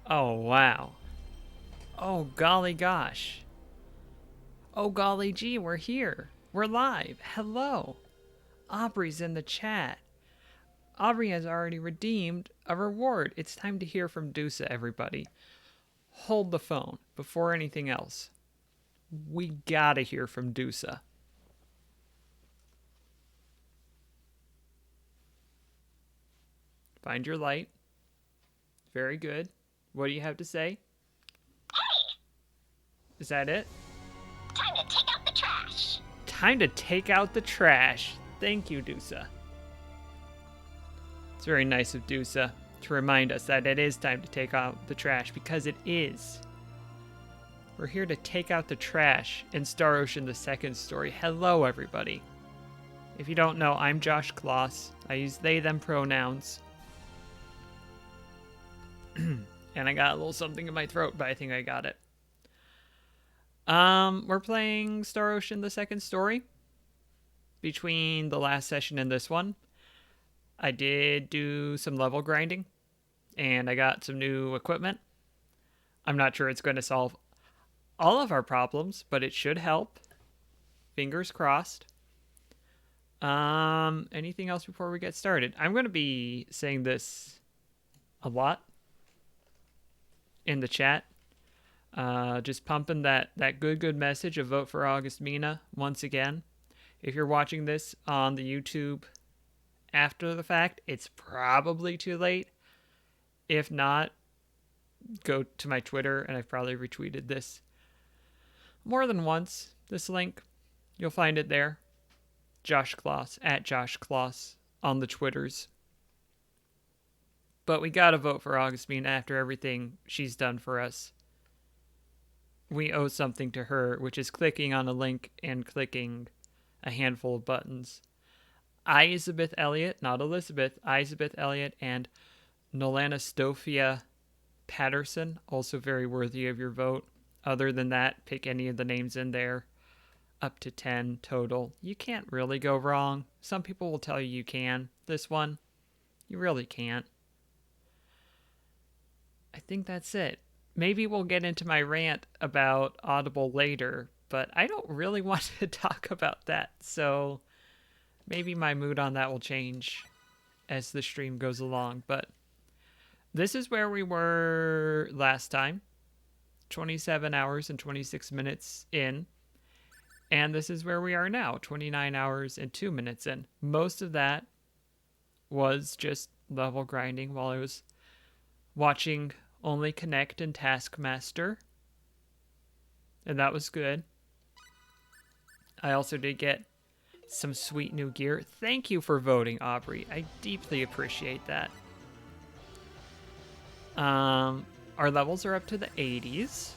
Oh, wow. Oh, golly gosh. Oh, golly gee, we're here. We're live. Hello. Aubrey's in the chat. Aubrey has already redeemed a reward. It's time to hear from Dusa, everybody. Hold the phone before anything else. We gotta hear from Dusa. Find your light. Very good. What do you have to say? Is that it? Time to take out the trash. Time to take out the trash. Thank you, Dusa. It's very nice of Dusa to remind us that it is time to take out the trash, because it is. We're here to take out the trash in Star Ocean the Second Story. Hello, everybody. If you don't know, I'm Josh Kloss. I use they, them pronouns. And I got a little something in my throat, but I think I got it. We're playing Star Ocean the Second Story. Between the last session and this one, I did do some level grinding, and I got some new equipment. I'm not sure it's going to solve all of our problems, but it should help. Fingers crossed. Anything else before we get started? I'm going to be saying this a lot in the chat. Just pumping that good message of vote for August Mina once again. If you're watching this on the YouTube after the fact, it's probably too late. If not, go to my Twitter, and I've probably retweeted this more than once. This link, you'll find it there. Josh Kloss, at Josh Kloss on the Twitters. But we gotta vote for Augustine after everything she's done for us. We owe something to her, which is clicking on a link and clicking a handful of buttons. Isabeth Elliott, not Elizabeth, Isabeth Elliott, and Nolana Stofia Patterson, also very worthy of your vote. Other than that, pick any of the names in there. Up to 10 total. You can't really go wrong. Some people will tell you can. This one, you really can't. I think that's it. Maybe we'll get into my rant about Audible later, but I don't really want to talk about that. So maybe my mood on that will change as the stream goes along. But this is where we were last time. 27 hours and 26 minutes in. And this is where we are now, 29 hours and 2 minutes in. Most of that was just level grinding while I was watching Only Connect and Taskmaster. And that was good. I also did get some sweet new gear. Thank you for voting, Aubrey. I deeply appreciate that. Our levels are up to the 80s.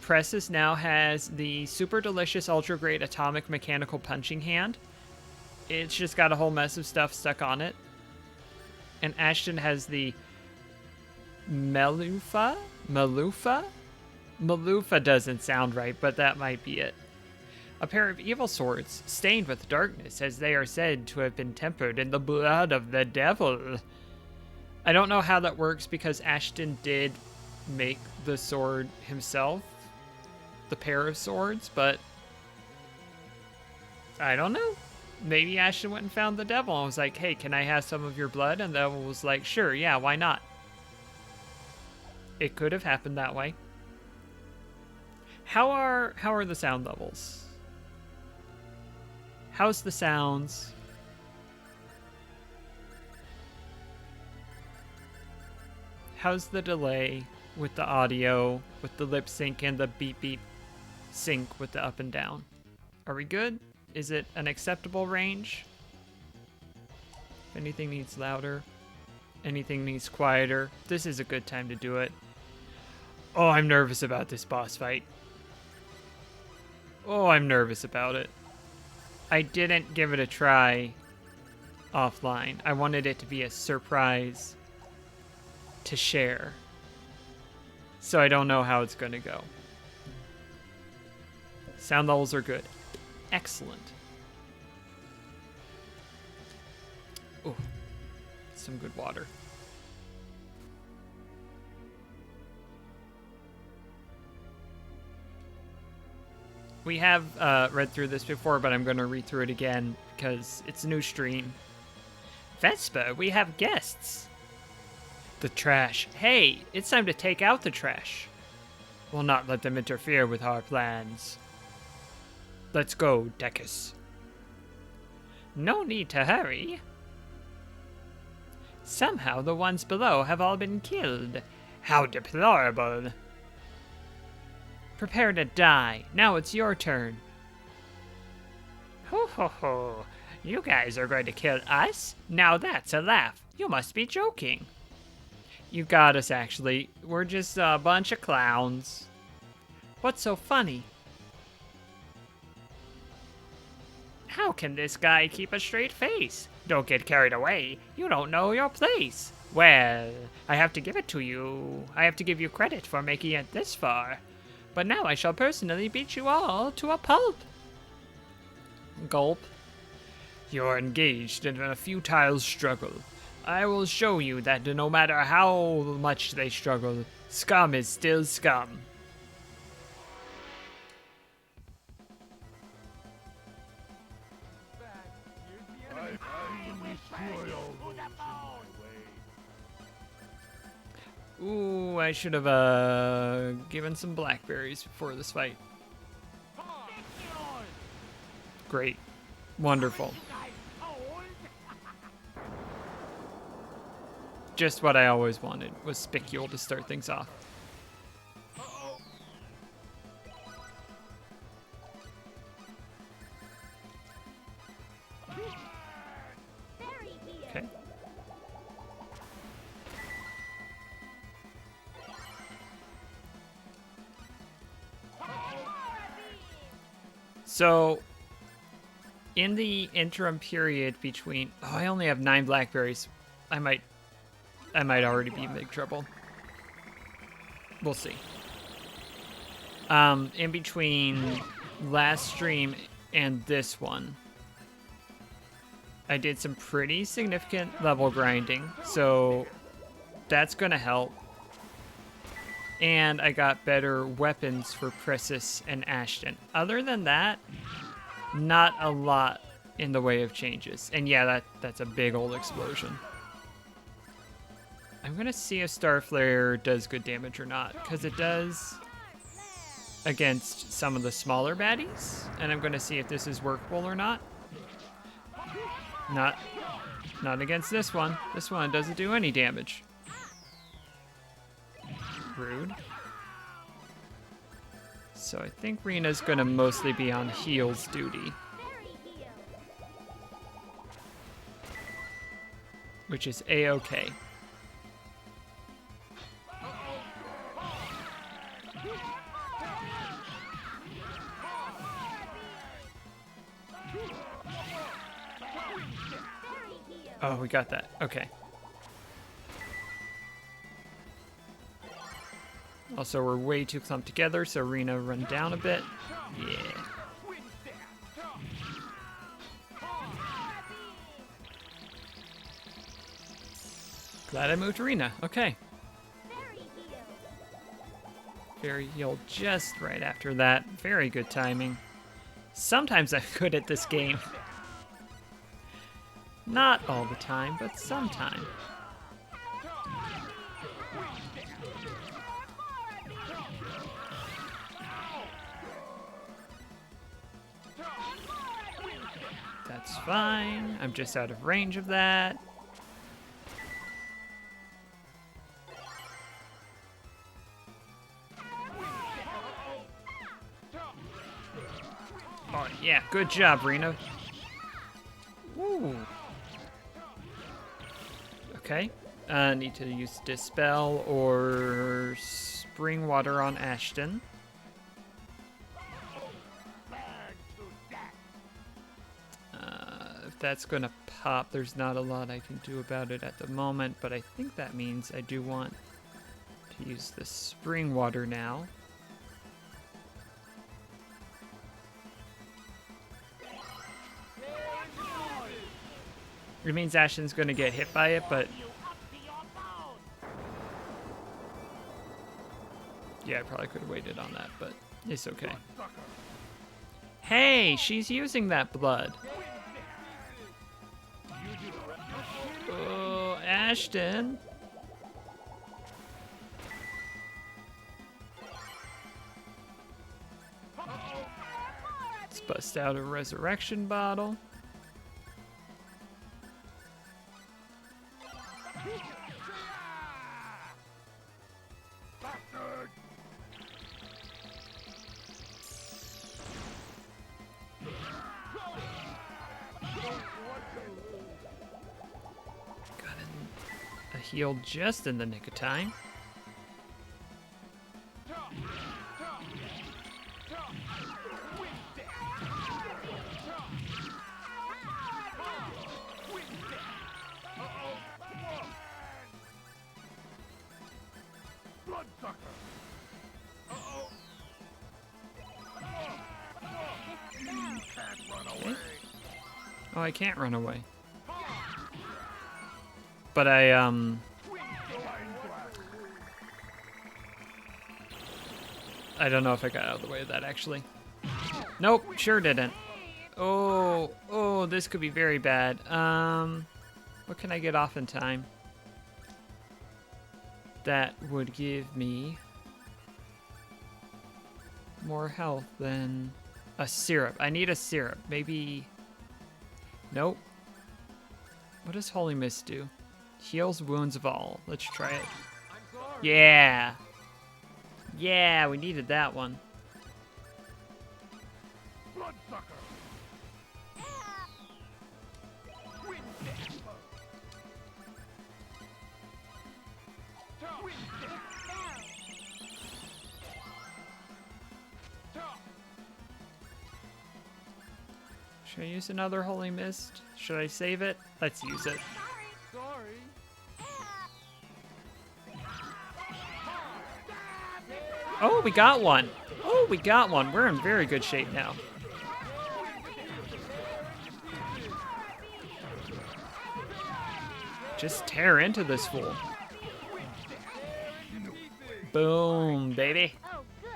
Presses now has the super delicious ultra great atomic mechanical punching hand. It's just got a whole mess of stuff stuck on it. And Ashton has the Malufa? Malufa doesn't sound right, but that might be it. A pair of evil swords, stained with darkness, as they are said to have been tempered in the blood of the devil. I don't know how that works, because Ashton did make the sword himself, the pair of swords, but I don't know. Maybe Ashton went and found the devil and was like, hey, can I have some of your blood? And the devil was like, sure, yeah, why not? It could have happened that way. How are the sound levels? How's the sounds? How's the delay with the audio, with the lip sync and the beep beep sync with the up and down? Are we good? Is it an acceptable range? If anything needs louder, anything needs quieter, this is a good time to do it. Oh, I'm nervous about this boss fight. Oh, I'm nervous about it. I didn't give it a try offline. I wanted it to be a surprise to share. So I don't know how it's going to go. Sound levels are good. Excellent. Oh, some good water. We have read through this before, but I'm going to read through it again because it's a new stream. Vespa, we have guests. The trash. Hey, it's time to take out the trash. We'll not let them interfere with our plans. Let's go, Decus. No need to hurry. Somehow the ones below have all been killed. How deplorable. Prepare to die. Now it's your turn. Ho ho ho. You guys are going to kill us? Now that's a laugh. You must be joking. You got us, actually. We're just a bunch of clowns. What's so funny? How can this guy keep a straight face? Don't get carried away. You don't know your place. Well, I have to give it to you. I have to give you credit for making it this far. But now I shall personally beat you all to a pulp. Gulp. You're engaged in a futile struggle. I will show you that no matter how much they struggle, scum is still scum. Ooh, I should have given some blackberries before this fight. Great. Wonderful. Just what I always wanted was Spicule to start things off. Okay. So, in the interim period between... Oh, I only have 9 blackberries. I might already be in big trouble. We'll see. In between last stream and this one, I did some pretty significant level grinding, so that's gonna help. And I got better weapons for Pressus and Ashton. Other than that, not a lot in the way of changes. And yeah, that's a big old explosion. I'm gonna see if Starflare does good damage or not, because it does against some of the smaller baddies, and I'm gonna see if this is workable or not. Not against this one. This one doesn't do any damage. Rude. So I think Rina's gonna mostly be on heals duty, which is A-okay. Oh, we got that. Okay. Also, we're way too clumped together, so Rina run down a bit. Yeah. Glad I moved to Rina. Okay. Very healed just right after that. Very good timing. Sometimes I'm good at this game. Not all the time, but sometime. That's fine. I'm just out of range of that. Oh, yeah. Good job, Rina. Ooh. Okay. Need to use Dispel or Spring Water on Ashton. If that's gonna pop, there's not a lot I can do about it at the moment, but I think that means I do want to use the Spring Water now. It means Ashton's gonna get hit by it, but yeah, I probably could have waited on that, but it's okay. Hey, she's using that blood. Oh, Ashton. Let's bust out a resurrection bottle. A heal just in the nick of time. Okay. Oh, I can't run away. But I don't know if I got out of the way of that, actually. Nope, sure didn't. Oh, this could be very bad. What can I get off in time? That would give me more health than a syrup. I need a syrup. Maybe... Nope. What does Holy Mist do? Heals wounds of all. Let's try it. Yeah! Yeah, we needed that one. Should I use another Holy Mist? Should I save it? Let's use it. Oh, we got one. Oh, we got one. We're in very good shape now. Just tear into this fool. Boom, baby. Oh, good.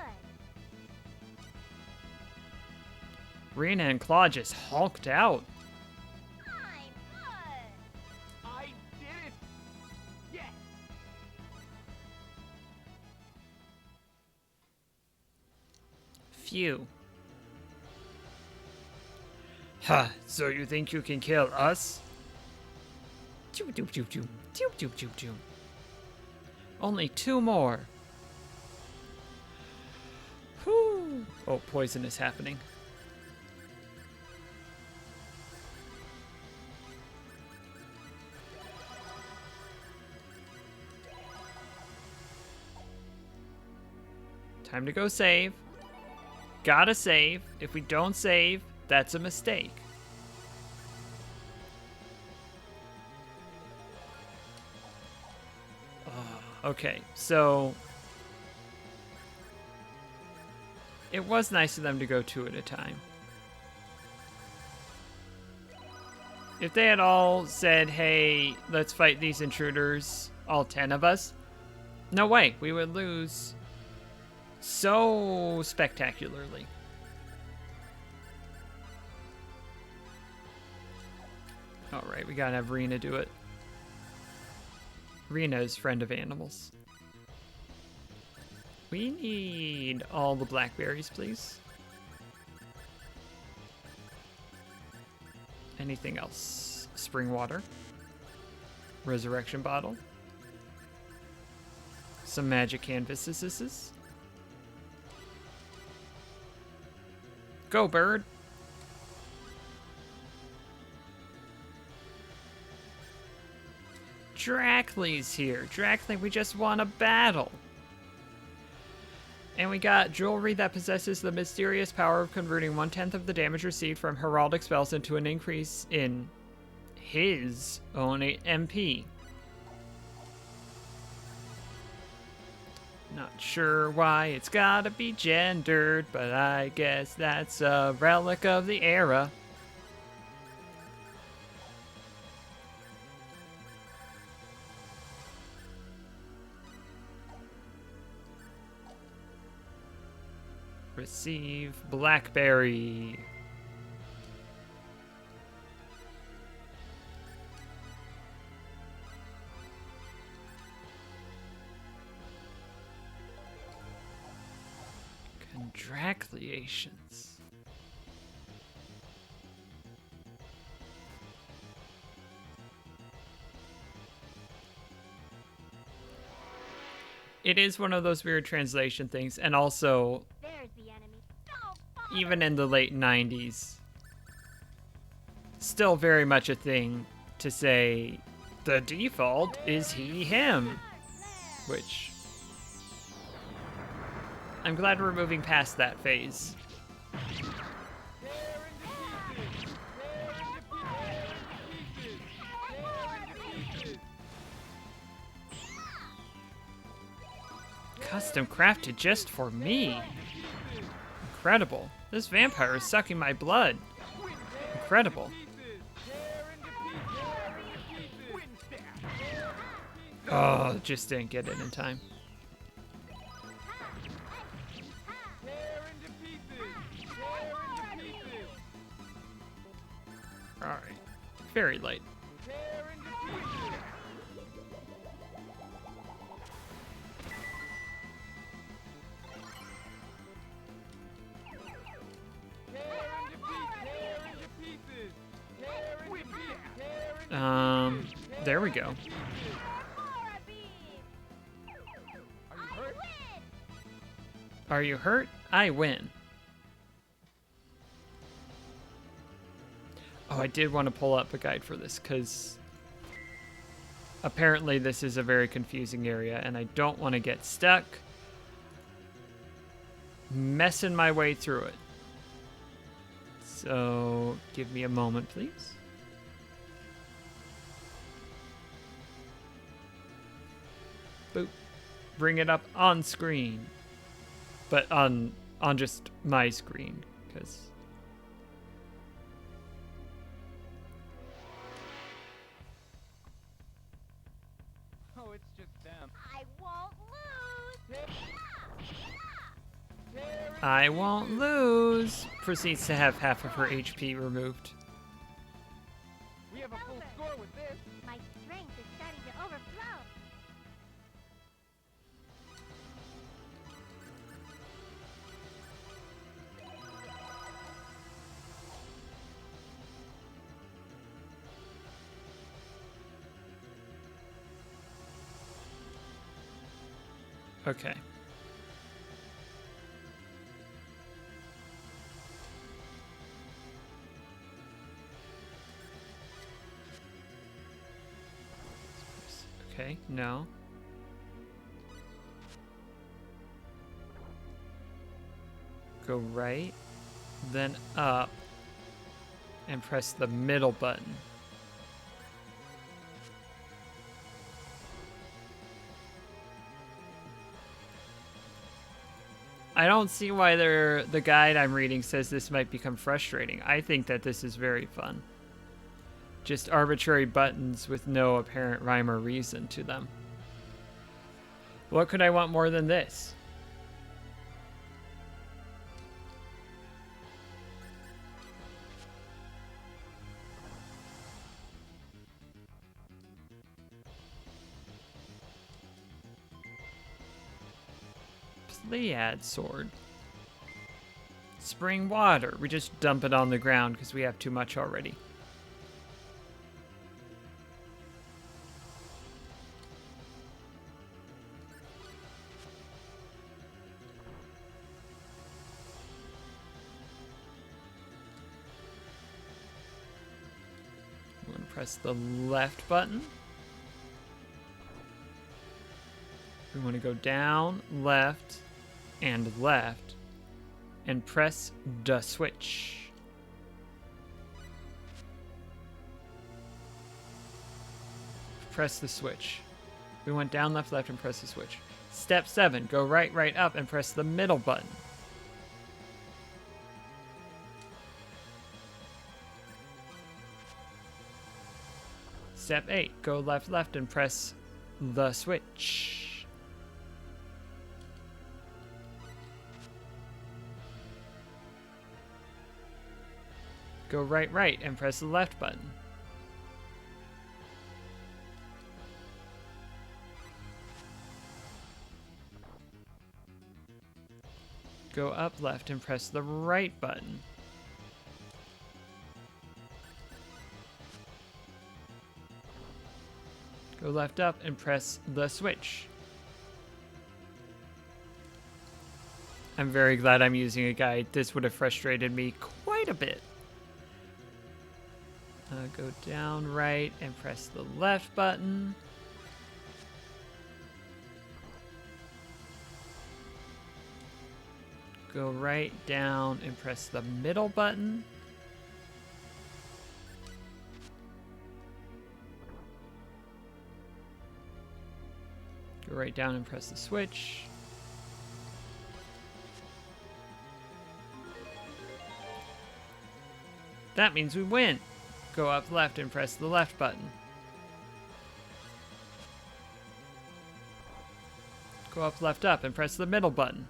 Rena and Claw just hulked out. I'm good. I did it! Yes! Phew. Ha, so you think you can kill us? Choo choo choo choo. Choo choo choo choo. Only 2 more. Whew. Oh, poison is happening. Time to go save. Gotta save. If we don't save, that's a mistake. Okay, so it was nice of them to go 2 at a time. If they had all said, hey, let's fight these intruders, all 10 of us, no way, we would lose so spectacularly. Alright, we gotta have Rena do it. Rena is friend of animals. We need all the blackberries, please. Anything else? Spring water. Resurrection bottle. Some magic canvases. Go, bird. Dracly's here. Dracly, we just won a battle. And we got jewelry that possesses the mysterious power of converting 1/10 of the damage received from heraldic spells into an increase in his own MP. Not sure why it's gotta be gendered, but I guess that's a relic of the era. Receive blackberry. Congratulations. It is one of those weird translation things, and also, There's the enemy. Don't bother. even in the late 90s, still very much a thing to say the default is he, him, which I'm glad we're moving past that phase. Custom crafted just for me. Incredible. This vampire is sucking my blood. Incredible. Oh, just didn't get it in time. Alright. Very light. There we go. Are you hurt? I win. Oh, I did want to pull up a guide for this because apparently this is a very confusing area and I don't want to get stuck messing my way through it. So give me a moment, please. Boop. Bring it up on screen. But on just my screen, because Oh, it's just them. I won't lose. I won't lose. Proceeds to have half of her HP removed. We have a full score with this. My strength is starting to overflow. Okay. Okay, no. Go right, then up, and press the middle button. I don't see why the guide I'm reading says this might become frustrating. I think that this is very fun. Just arbitrary buttons with no apparent rhyme or reason to them. What could I want more than this? Pleiad sword. Spring water. We just dump it on the ground because we have too much already. I'm going to press the left button. We want to go down, left, and left, and press the switch. Press the switch. We went down, left, left, and press the switch. Step 7, go right, right, up, and press the middle button. Step 8, go left, left, and press the switch. Go right, right, and press the left button. Go up, left, and press the right button. Go left up and press the switch. I'm very glad I'm using a guide. This would have frustrated me quite a bit. Go down, right, and press the left button. Go right, down, and press the middle button. Go right down and press the switch. That means we win. Go up left and press the left button. Go up left up and press the middle button.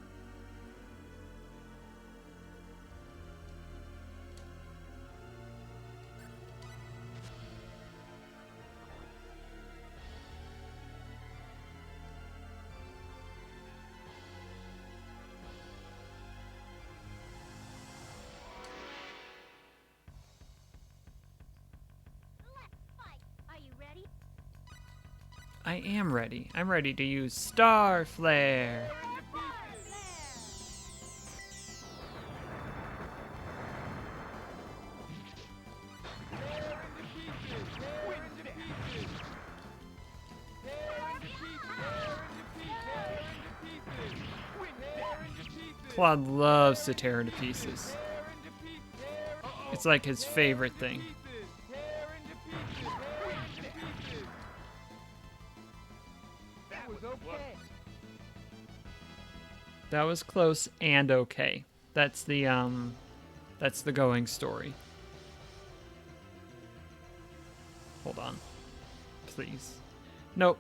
Are you ready? I am ready. I'm ready to use Star Flare. Claude loves to tear into pieces. It's like his favorite thing. That was okay. That was close and okay. That's the going story. Hold on. Please. Nope.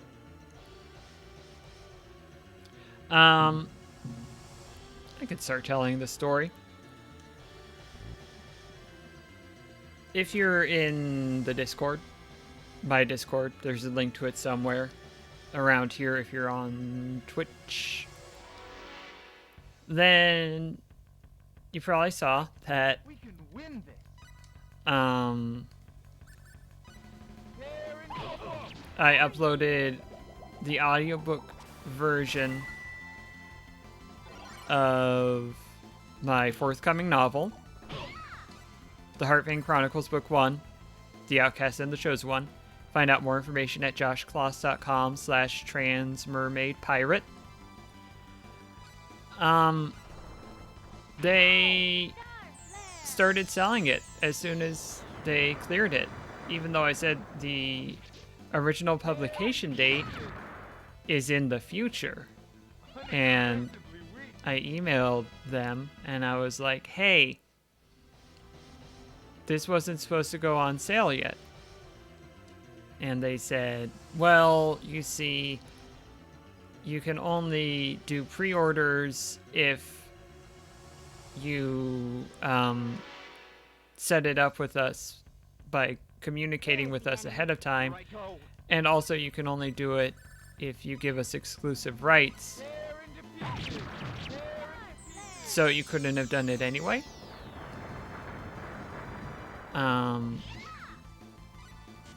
I could start telling the story. If you're in the Discord, my Discord, there's a link to it somewhere around here if you're on Twitch. Then you probably saw that We can win this. I uploaded the audiobook version of my forthcoming novel, The Heartvein Chronicles Book 1, The Outcast and the Chosen One. Find out more information at joshcloss.com/transmermaidpirate. They started selling it as soon as they cleared it, even though I said the original publication date is in the future. And I emailed them and I was like, hey, this wasn't supposed to go on sale yet. And they said, well, you see, you can only do pre-orders if you set it up with us by communicating with us ahead of time. Righto. And also you can only do it if you give us exclusive rights. So you couldn't have done it anyway.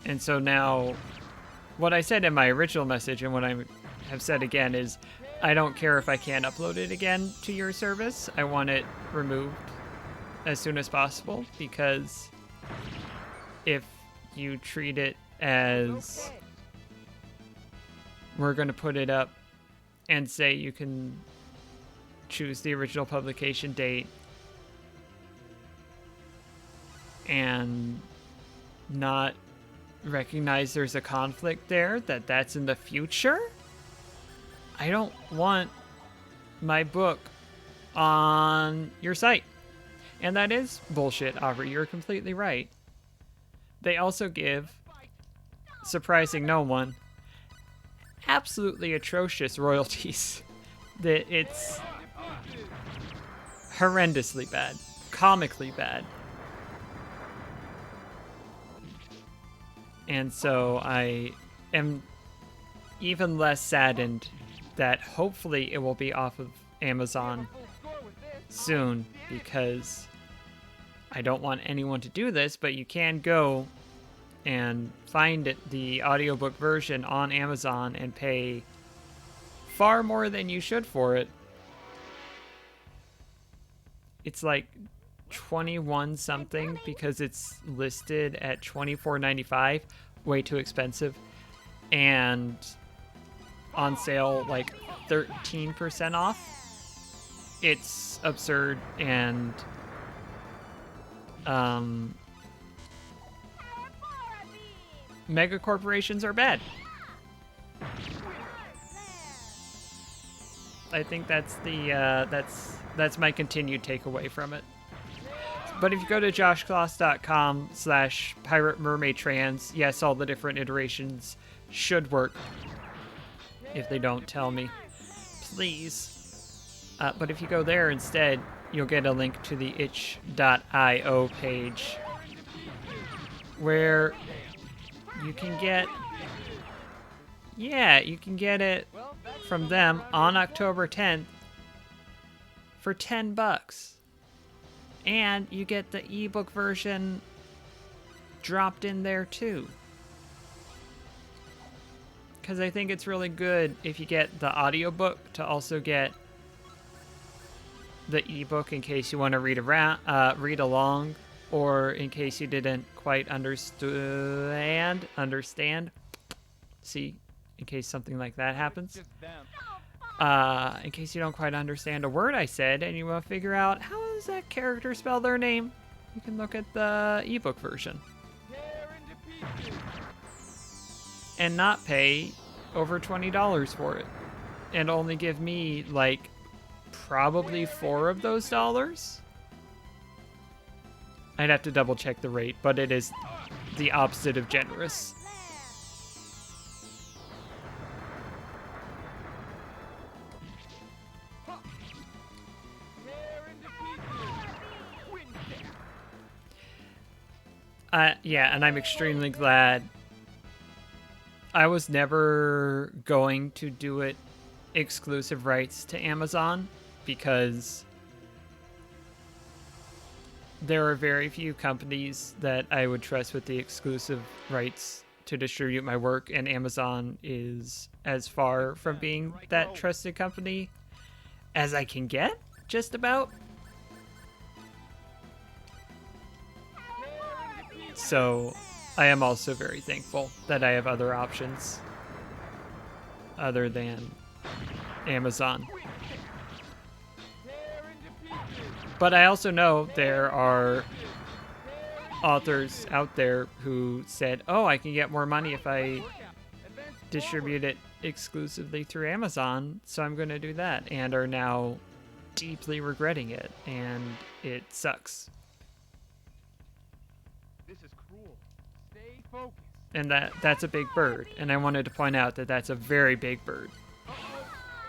And so now, what I said in my original message and what I have said again is, I don't care if I can't upload it again to your service. I want it removed as soon as possible, because if you treat it as we're going to put it up and say you can choose the original publication date and not recognize there's a conflict there, that's in the future, I don't want my book on your site. And that is bullshit, Aubrey. You're completely right. They also give, surprising no one, absolutely atrocious royalties. That it's horrendously bad, comically bad. And so I am even less saddened that hopefully it will be off of Amazon Full score with this. soon, because I don't want anyone to do this, but you can go and find the audiobook version on Amazon and pay far more than you should for it. It's like 21 something because it's listed at $24.95, way too expensive, and on sale like 13% off. It's absurd, and mega corporations are bad. I think that's the that's my continued takeaway from it. But if you go to joshcloss.com/pirate mermaid trans, yes, all the different iterations should work. If they don't, tell me, please. But if you go there instead, you'll get a link to the itch.io page where you can get, you can get it from them on October 10th for $10. And you get the ebook version dropped in there too. Because I think it's really good if you get the audiobook to also get the ebook in case you want to read along, or in case you didn't quite understand. See, in case something like that happens. Just them. In case you don't quite understand a word I said and you want to figure out how does that character spell their name, you can look at the ebook version Tear into pieces. and not pay over $20 for it, and only give me like probably 4 of those dollars. I'd have to double check the rate, but it is the opposite of generous. Tear into pieces. Wind Yeah, and I'm extremely glad. I was never going to do it exclusive rights to Amazon because there are very few companies that I would trust with the exclusive rights to distribute my work, and Amazon is as far from being that trusted company as I can get, just about. So I am also very thankful that I have other options other than Amazon. But I also know there are authors out there who said, oh, I can get more money if I distribute it exclusively through Amazon, so I'm going to do that, and are now deeply regretting it, and it sucks. This is cruel. Stay focused. And that's a big bird, and I wanted to point out that that's a very big bird.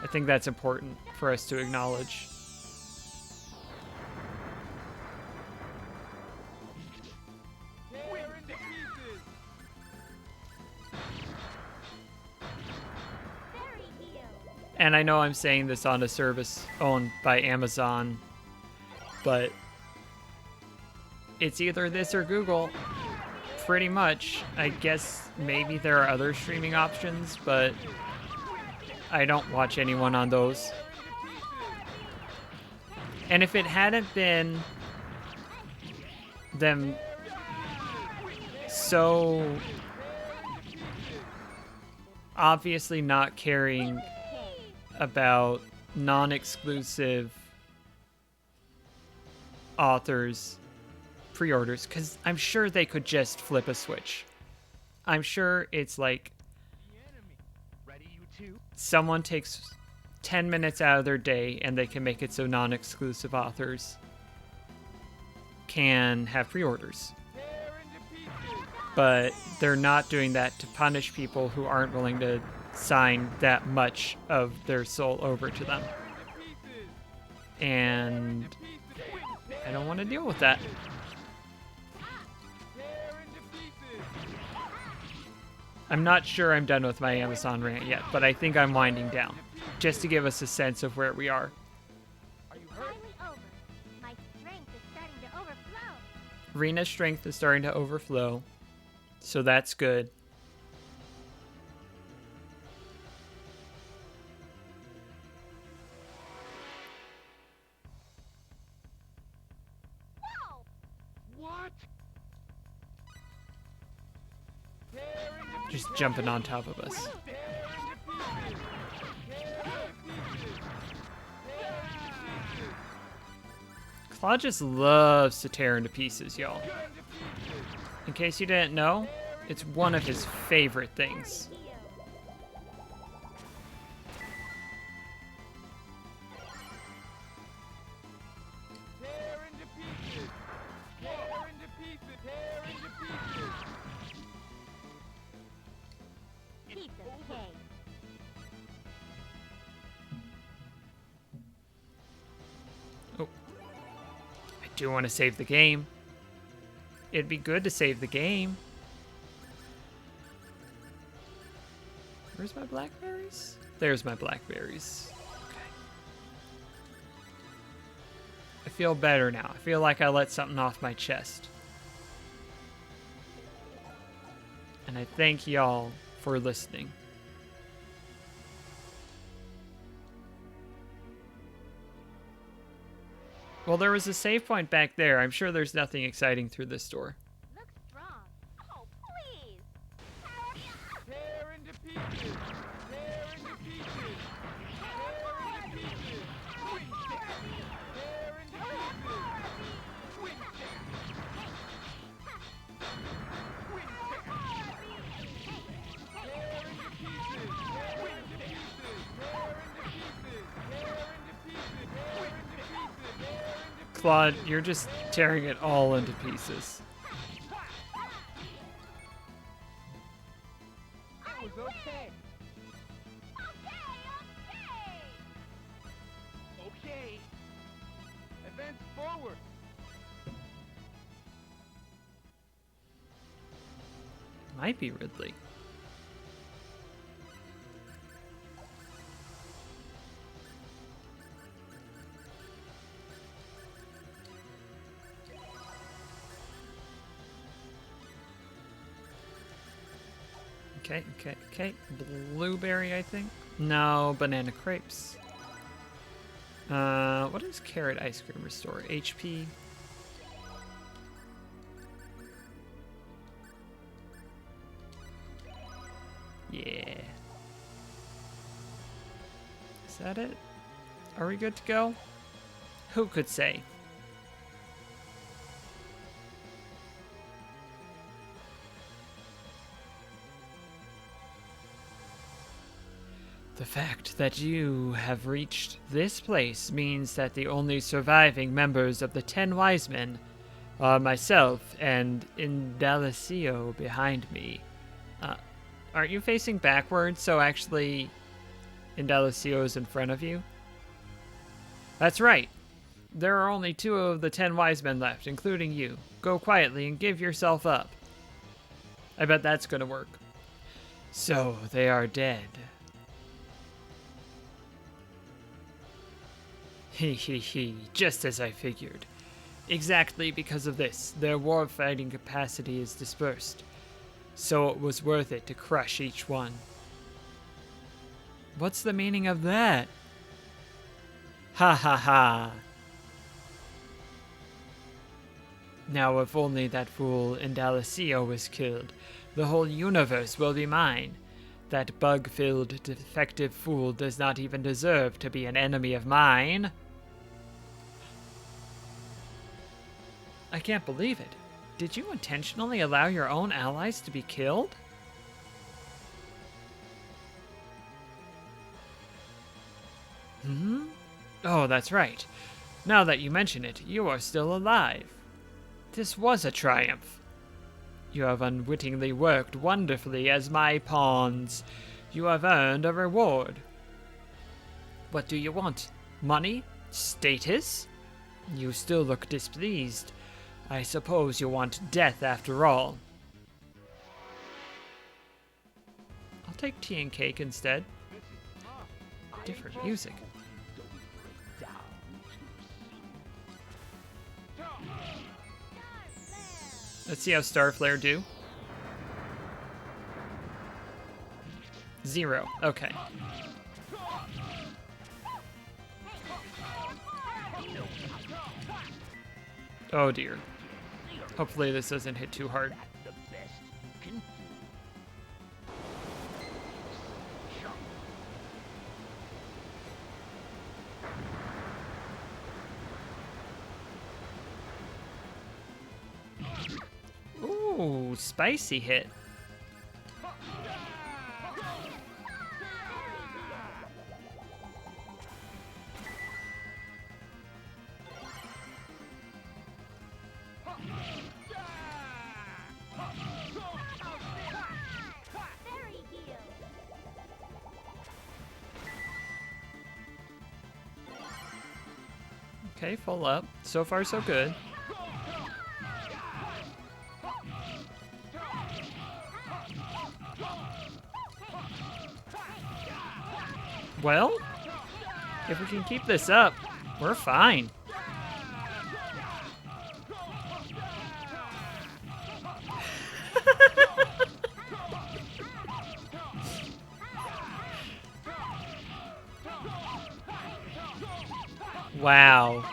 I think that's important for us to acknowledge. Tear into pieces. Fairy heal. And I know I'm saying this on a service owned by Amazon, but it's either this or Google, pretty much. I guess maybe there are other streaming options, but I don't watch anyone on those. And if it hadn't been them so obviously not caring about non-exclusive authors pre-orders, because I'm sure they could just flip a switch. I'm sure it's like The enemy. Ready, you two? someone takes 10 minutes out of their day and they can make it so non-exclusive authors can have pre-orders. Tear into pieces. But they're not doing that to punish people who aren't willing to sign that much of their soul over to them. Into pieces. And Pieces. Wind I don't want to deal with that. tear into pieces. I'm not sure I'm done with my Amazon rant yet, but I think I'm winding down, just to give us a sense of where we are. Are you hurt? Finally over. My strength is starting to overflow. Rena's strength is starting to overflow, so that's good. Whoa! What? Tear into Just jumping on top of us. pieces. Tear into pieces. Claude just loves to tear into pieces, y'all. Tear into pieces. In case you didn't know, it's one of his favorite things. Tear into pieces. Tear into pieces. Tear into pieces. Piece of cake. Oh. I do want to save the game. It'd be good to save the game. Where's my blackberries? There's my blackberries. Okay. I feel better now. I feel like I let something off my chest. And I thank y'all for listening. Well, there was a save point back there. I'm sure there's nothing exciting through this door. Looks strong. Oh, please. Tear into pieces. Tear into pieces. Tear into pieces. Tear into Claude, you're just tearing it all into pieces. That was okay. Okay. Advance forward. Might be Ridley. Okay. Blueberry, I think? No, banana crepes. What does carrot ice cream restore? HP? Yeah. Is that it? Are we good to go? Who could say? The fact that you have reached this place means that the only surviving members of the 10 Wise Men are myself and Indalecio behind me. Aren't you facing backwards, so actually Indalecio is in front of you? That's right. There are only 2 of the 10 Wise Men left, including you. Go quietly and give yourself up. I bet that's gonna work. So, they are dead. He, just as I figured. Exactly because of this, their war-fighting capacity is dispersed. So it was worth it to crush each one. What's the meaning of that? Ha ha ha. Now if only that fool Indalecio was killed, the whole universe will be mine. That bug-filled, defective fool does not even deserve to be an enemy of mine. I can't believe it. Did you intentionally allow your own allies to be killed? Oh, that's right. Now that you mention it, you are still alive. This was a triumph. You have unwittingly worked wonderfully as my pawns. You have earned a reward. What do you want? Money? Status? You still look displeased. I suppose you want death after all. take tea and cake instead. Different music. Let's see how Starflare do. 0. Okay. Oh dear. Hopefully this doesn't hit too hard. Ooh, spicy hit. Fairy heal. Okay, full up. So far, so good. Well, if we can keep this up, we're fine. Wow.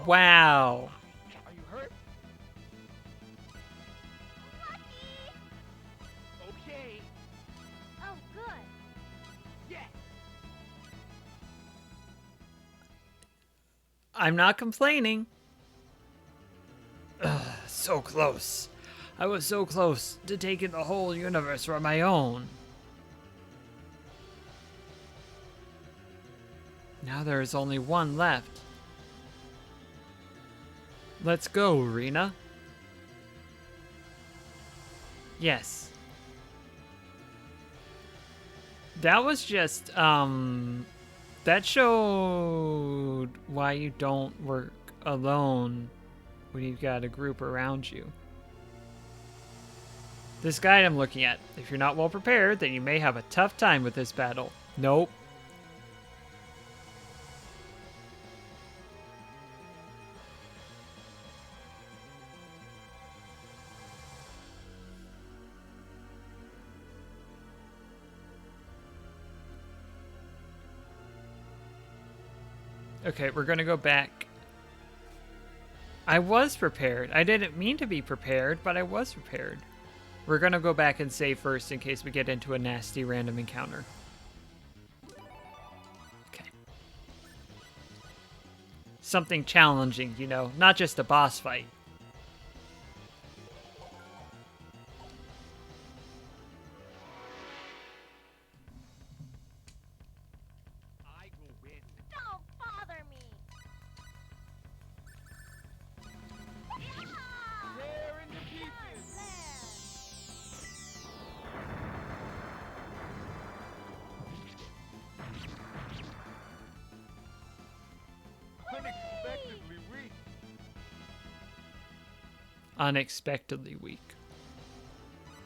Wow. Are you hurt? Okay. Oh, good. Yes. I'm not complaining. Ugh, so close. I was so close to taking the whole universe for my own. Now there is only one left. Let's go, Rena. Yes. That was just, that showed why you don't work alone when you've got a group around you. This guide I'm looking at. If you're not well prepared, then you may have a tough time with this battle. Nope. Okay, we're gonna go back. I was prepared. I didn't mean to be prepared, but I was prepared. We're gonna go back and save first in case we get into a nasty random encounter. Okay. Something challenging, you know, not just a boss fight. I will win. Don't bother me. Tear into pieces. Unexpectedly weak. Unexpectedly weak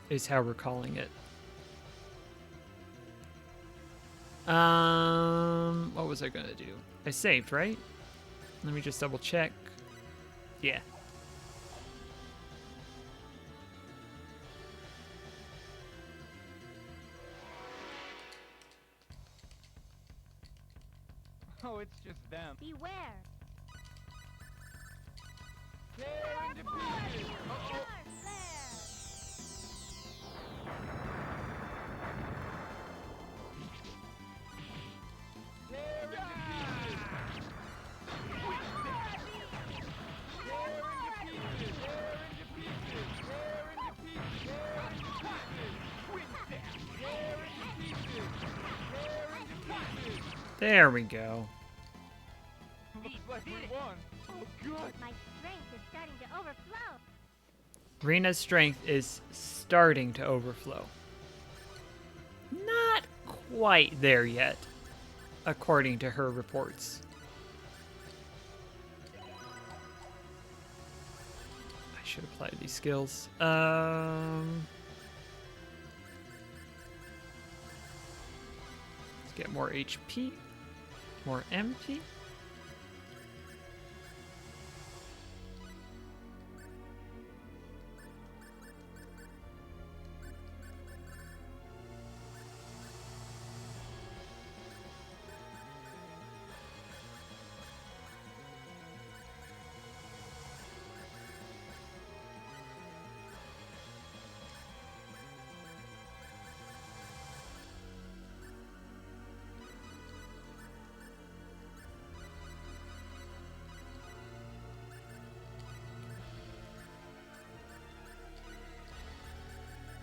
is how we're calling it. What was I gonna do? I saved, right? Let me just double check. Yeah. Oh, it's just them. Beware. Tear into pieces. Uh-oh. Tear into pieces. Tear into pieces. Tear into pieces. Tear into pieces. Tear into pieces. Win that. Tear into pieces. Tear into pieces. There we go. Looks like we won. Oh, good. My strength is starting to overflow. Rena's strength is starting to overflow. quite there yet, according to her reports. I should apply these skills. Let's get more HP, more MP.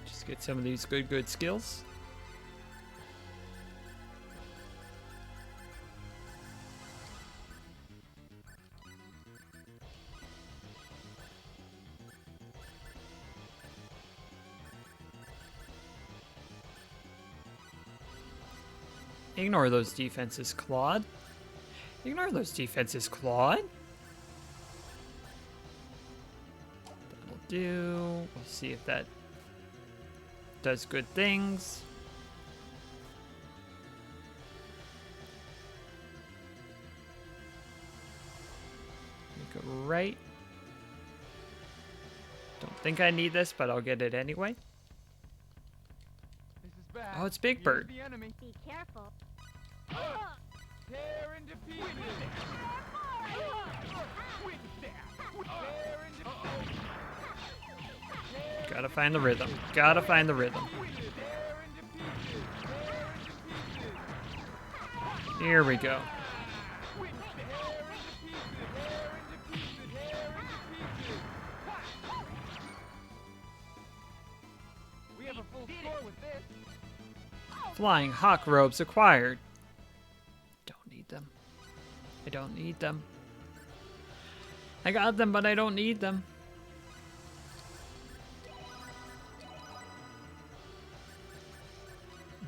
Just get some of these good skills. Ignore those defenses, Claude. Ignore those defenses, Claude. That'll do. We'll see if that does good things. Make it right. Don't think I need this, but I'll get it anyway. This is bad. Oh, it's Big Here's Bird. the enemy. Be careful. Tear and defeat it. Quick stab. Tear and defeat it. Gotta find the rhythm. Gotta find the rhythm. Tear and defeat it. Tear and defeat it. Here we go. Quick stab. Tear and defeat it. Tear and defeat it. We have a full score with this. Flying Hawk robes acquired. Don't need them. I don't need them. I got them, but I don't need them.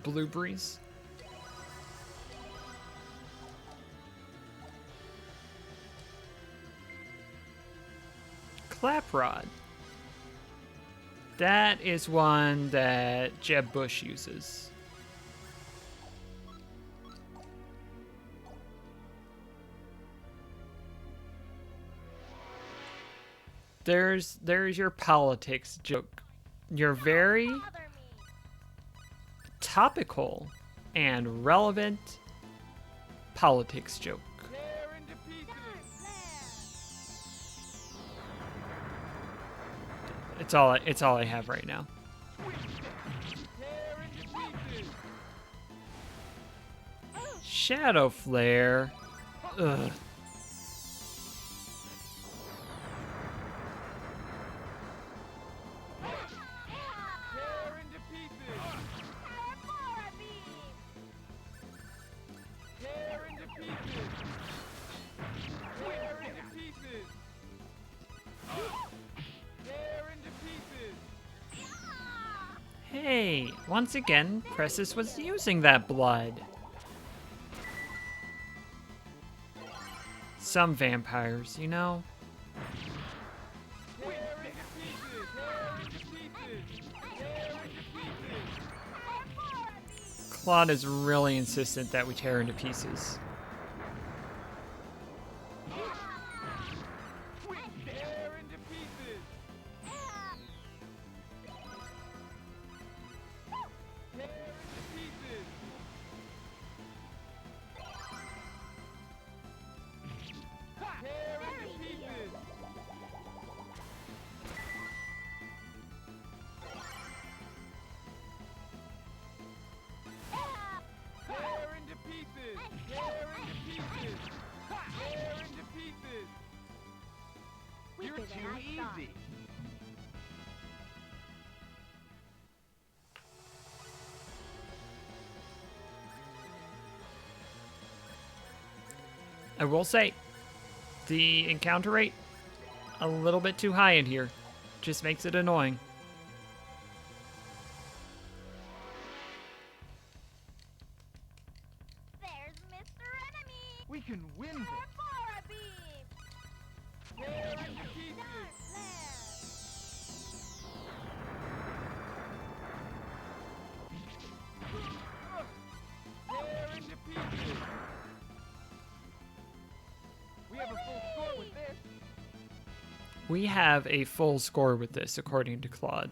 Blueberries. Claprod. That is one that Jeb Bush uses. There's your politics joke. You're very Bother me. topical and relevant politics joke. Tear and defeat it. It's all I have right now. Tear and defeat it. Shadow Flare. Ugh. Tear and defeat it. Aurora beam. Tear and defeat it. Tear and defeat it. Tear and defeat it. Hey, once again, Pressus was using that blood. Some vampires, you know. Tear and defeat it. Tear and defeat it. Tear and defeat it. Claude is really insistent that we tear into pieces. Tear and defeat it. Tear and defeat it. Tear and defeat it. Tear and defeat it. Tear and defeat it. Tear and defeat it. Weaker You're than too I thought. easy. I will say, the encounter rate, a little bit too high in here. Just makes it annoying. can win this. Bora beam! Tear into pieces. Tear into pieces. We have a full score with this. We have a full score with this, according to Claude.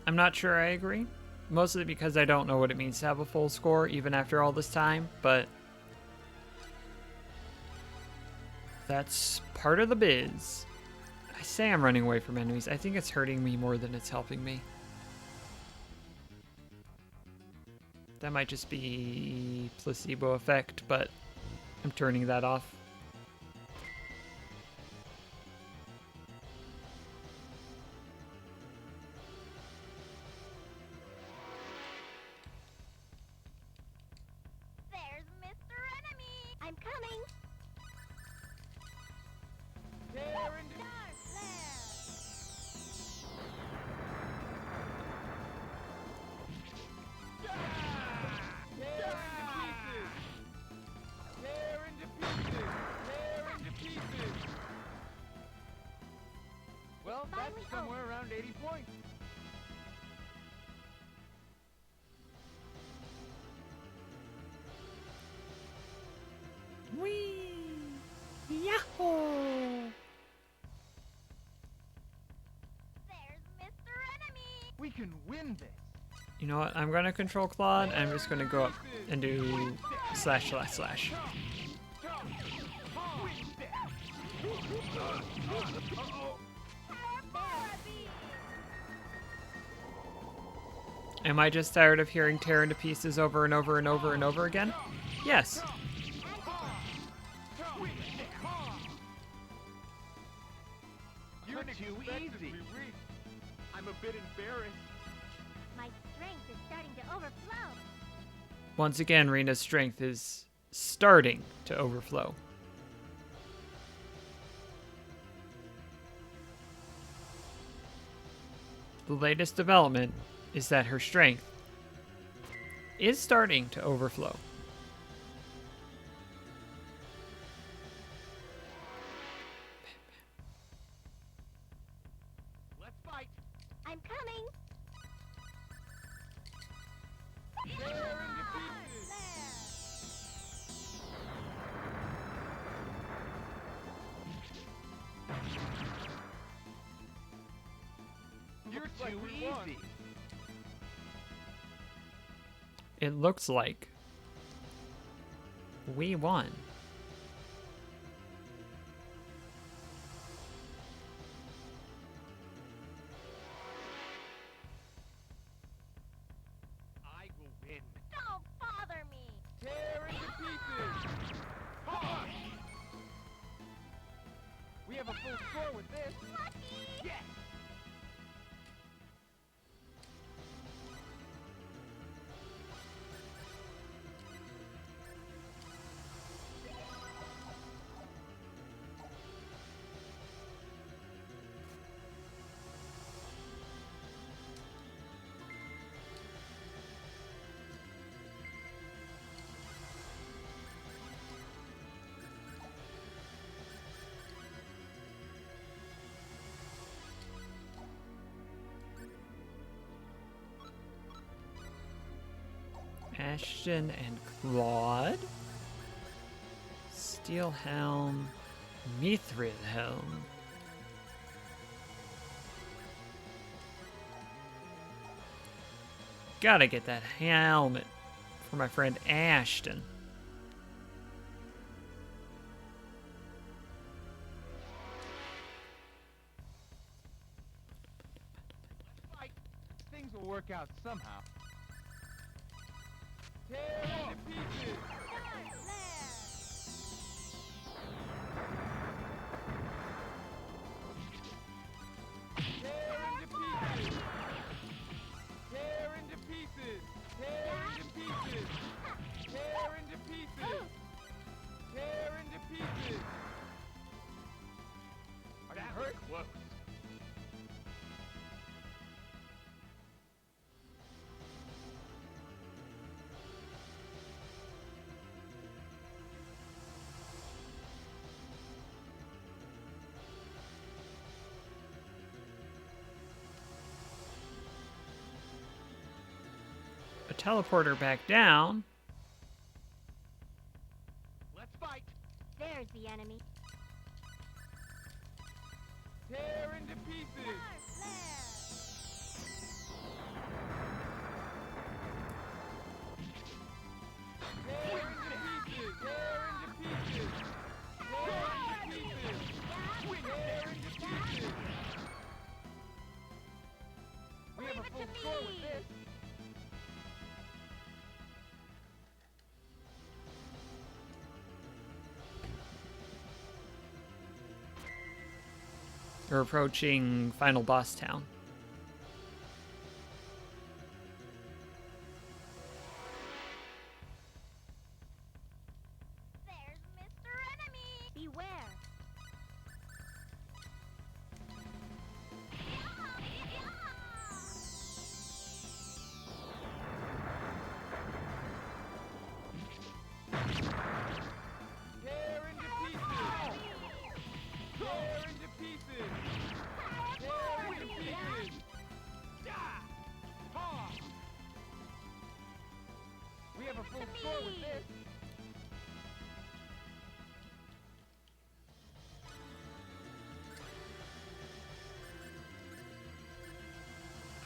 I'm not sure I agree. Mostly because I don't know what it means to have a full score, even after all this time, but that's part of the biz. I say I'm running away from enemies. I think it's hurting me more than it's helping me. That might just be placebo effect, but I'm turning that off. There's Mr. Enemy! I'm coming! Tear into Dark Lair! Tear into pieces. Tear into pieces. Well, Finally that's somewhere around 80 points. Whee! Yahoo! There's Mr. Enemy! We can win this. You know what? I'm gonna control Claude. I'm just gonna go up and do slash slash slash. Bora beam! Am I just tired of hearing tear into pieces over and over and over and over again? Yes. You're too easy. I'm a bit embarrassed. My strength is starting to overflow. Once again, Rena's strength is starting to overflow. The latest development is that her strength is starting to overflow. Let's fight. I'm coming! Tear into pieces. You're too easy. It looks like we won. I will win. Don't bother me! Tear into pieces. Ha! We have a full score with this. Lucky! Yes. Ashton and Claude. Steelhelm. Mithrilhelm. Gotta get that helmet for my friend Ashton. Fight. Things will work out somehow. Tear into pieces. Dark Lair! Tear into pieces. Tear into pieces. Tear into pieces. Tear into pieces. Tear into pieces. That hurt close. a teleporter back down. Let's fight. There's the enemy. Tear into pieces. Tear into pieces. Tear into pieces. Tear into pieces. Tear into pieces. We have a full score with this. We're approaching Final Boss Town. There's Mr. Enemy. Beware. Tear into pieces. Tear into pieces. Tear into pieces. Yeah. Ha. We have a full score with this.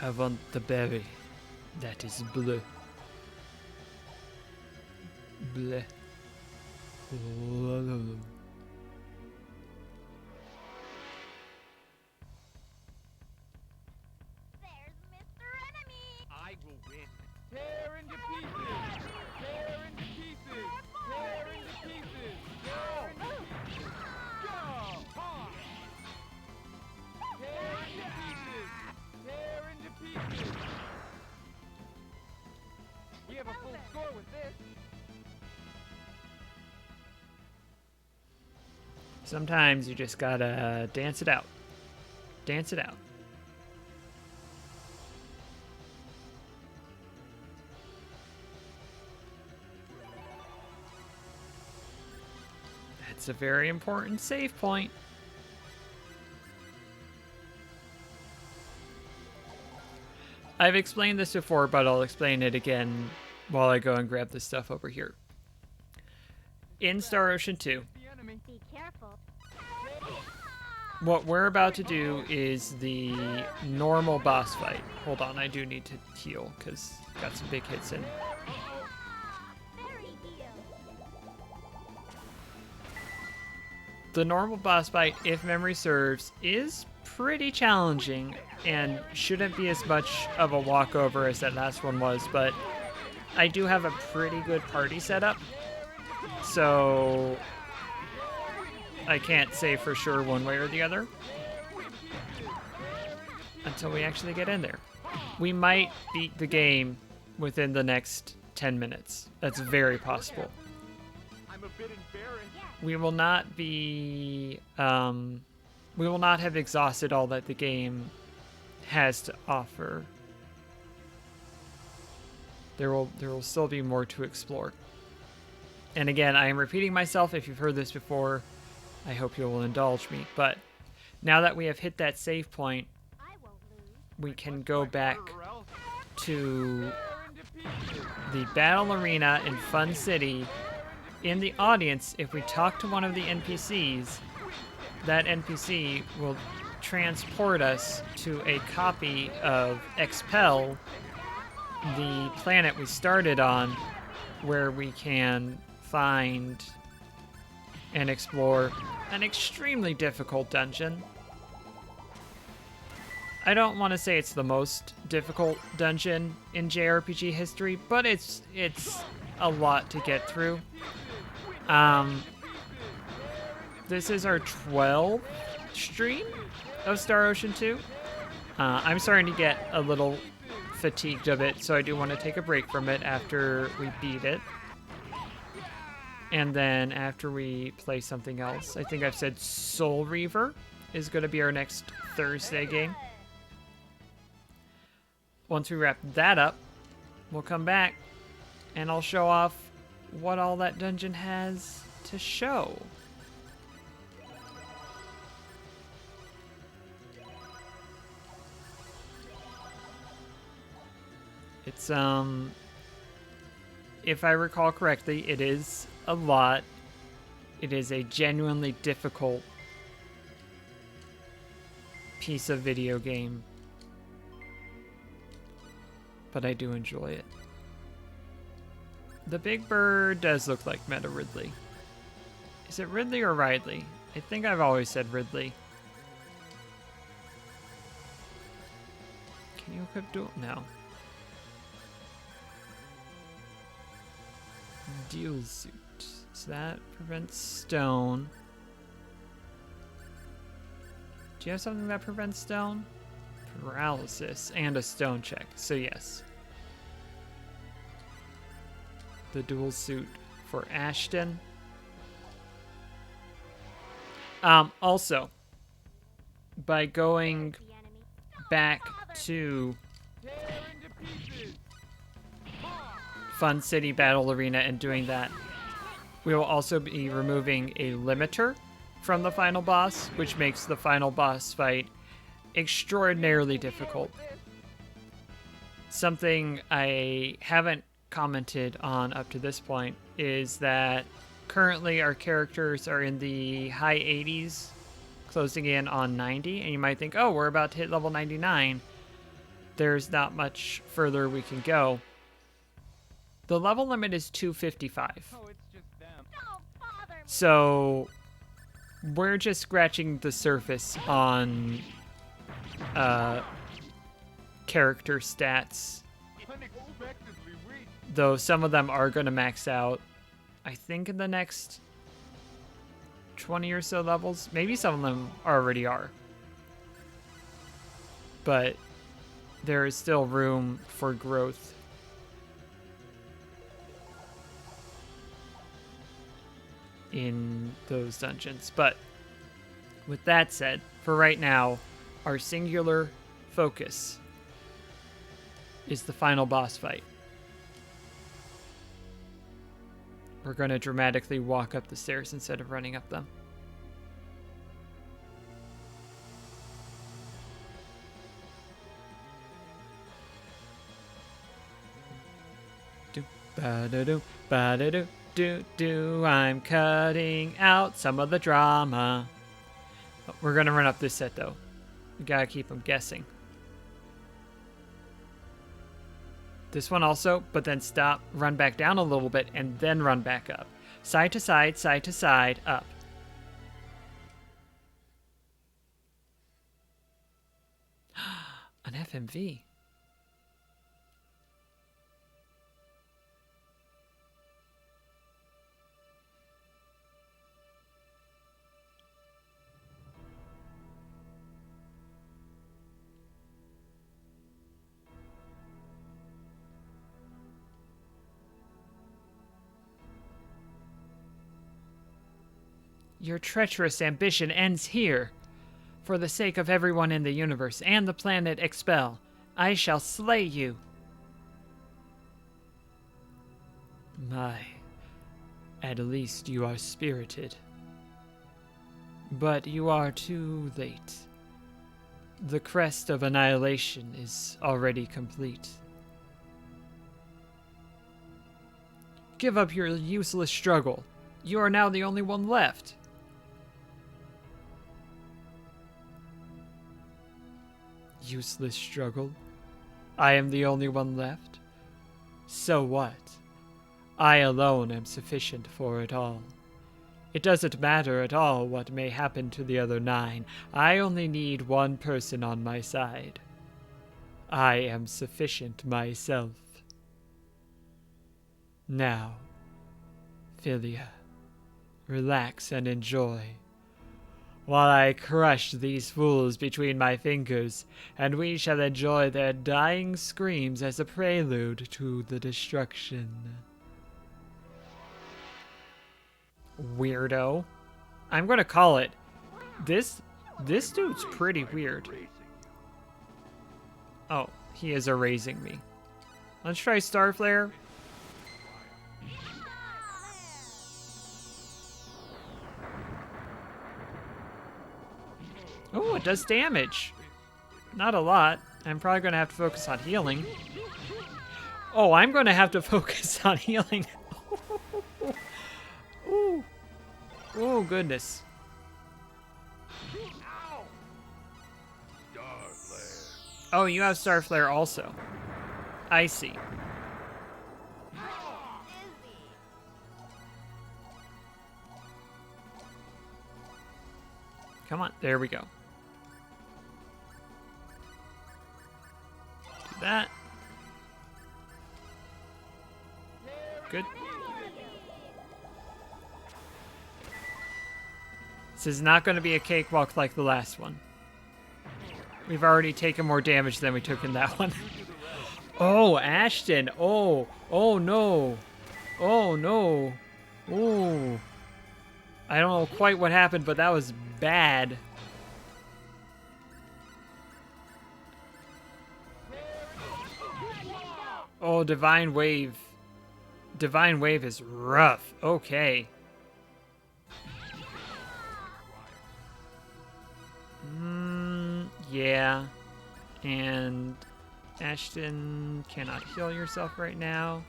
I want the berry that is blue. Bleh. There's Mr. Enemy. I will win. Tear into pieces. Tear into pieces. Tear into pieces. Tear into pieces. Go. Ha. Tear into pieces. Tear into pieces. We have a full score with this. Sometimes you just gotta dance it out. Dance it out. That's a very important save point. I've explained this before, but I'll explain it again while I go and grab this stuff over here. In Star Ocean 2, The enemy. Be careful. what we're about to do is the normal boss fight. Hold on, I do need to heal because got some big hits in. Fairy heal. The normal boss fight, if memory serves, is pretty challenging and shouldn't be as much of a walkover as that last one was, but I do have a pretty good party setup, so I can't say for sure one way or the other until we actually get in there. We might beat the game within the next 10 minutes. That's very possible. I'm a bit embarrassed. We will not be we will not have exhausted all that the game has to offer. There will still be more to explore. And again, I am repeating myself. If you've heard this before, I hope you will indulge me. But now that we have hit that save point, I won't lose. we can go back Or else. to Tear into pieces. the battle arena in Fun City. In the audience, if we talk to one of the NPCs, that NPC will transport us to a copy of Expel, the planet we started on, where we can find and explore an extremely difficult dungeon. I don't want to say it's the most difficult dungeon in JRPG history, but it's a lot to get through. This is our 12th stream of Star Ocean 2. I'm starting to get a little fatigued of it, so I do want to take a break from it after we beat it. And then after we play something else, I think I've said Soul Reaver is going to be our next Thursday game. Once we wrap that up, we'll come back and I'll show off what all that dungeon has to show. if I recall correctly, it is a lot. It is a genuinely difficult piece of video game. But I do enjoy it. The Big Bird does look like Meta Ridley. Is it Ridley or Ridley? I think I've always said Ridley. Can you equip dual? No. Dual suit. So that prevents stone. Do you have something that prevents stone? Paralysis and a stone check. So yes. The dual suit for Ashton. Also, by going The enemy. back to Tear into pieces. Fun City Battle Arena and doing that, we will also be removing a limiter from the final boss, which makes the final boss fight extraordinarily difficult. Something I haven't commented on up to this point is that currently our characters are in the high 80s, closing in on 90, and you might think, oh, we're about to hit level 99. There's not much further we can go. The level limit is 255. Oh, it's just them. Don't bother me. So we're just scratching the surface on character stats, Unexpectedly weak. though some of them are going to max out, I think, in the next 20 or so levels. Maybe some of them already are. But there is still room for growth. In those dungeons. But with that said, for right now, our singular focus is the final boss fight. We're going to dramatically walk up the stairs instead of running up them. Do ba da do ba da do. Do, I'm cutting out some of the drama. Oh, we're gonna run up this set though. We gotta keep them guessing. This one also, but then stop, run back down a little bit, and then run back up. Side to side, up. An FMV. Your treacherous ambition ends here. For the sake of everyone in the universe and the planet Expel, I shall slay you. My, at least you are spirited. But you are too late. The crest of annihilation is already complete. Give up your useless struggle. You are now the only one left. Useless struggle? I am the only one left? So what? I alone am sufficient for it all. It doesn't matter at all what may happen to the other 9. I only need one person on my side. I am sufficient myself. Now, Philia, relax and enjoy, while I crush these fools between my fingers, and we shall enjoy their dying screams as a prelude to the destruction. Weirdo. I'm gonna call it. This dude's pretty weird. Oh, he is erasing me. Let's try Starflare. Oh, it does damage. Not a lot. I'm probably going to have to focus on healing. Oh, I'm going to have to focus on healing. Ooh. Oh, goodness. Ow! Star Flare. Oh, you have Star Flare also. I see. Come on, there we go. Do that. Good. This is not going to be a cakewalk like the last one. We've already taken more damage than we took in that one. Oh, Ashton. Oh, oh no. Oh no. Oh. I don't know quite what happened, but that was bad. Oh, Divine Wave. Divine Wave is rough. Okay. Yeah. And Ashton cannot heal yourself right now.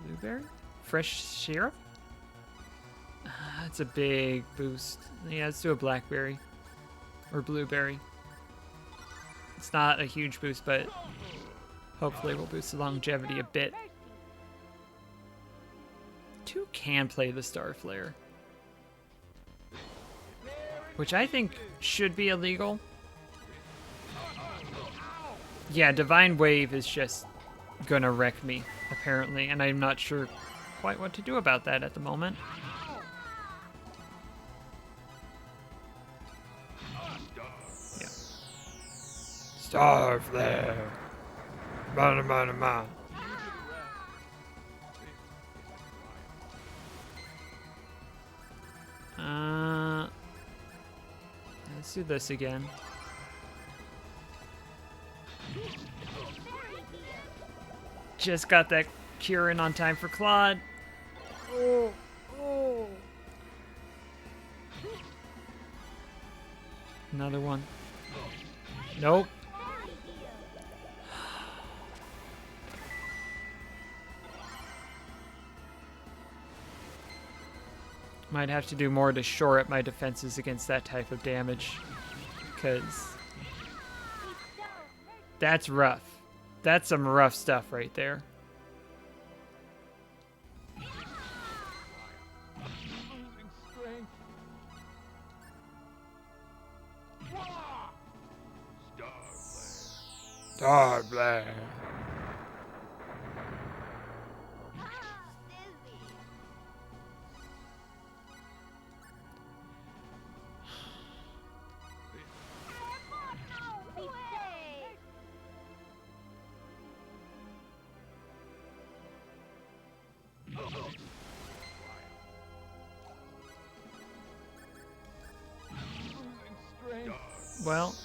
Blueberry? Fresh syrup? That's a big boost. Yeah, let's do a blackberry. Or blueberry. It's not a huge boost, but hopefully we'll boost the longevity a bit. Two can play the Star Flare. Which I think should be illegal. Yeah, Divine Wave is just gonna wreck me, apparently, and I'm not sure quite what to do about that at the moment. Yeah. Star Flare. Mana, mana, mana. Let's do this again. Just got that cure in on time for Claude. Oh, oh. Another one. Nope. Might have to do more to shore up my defenses against that type of damage. Because that's rough. That's some rough stuff right there. Losing strength. Star Flare. Star Flare. Losing strength. Well.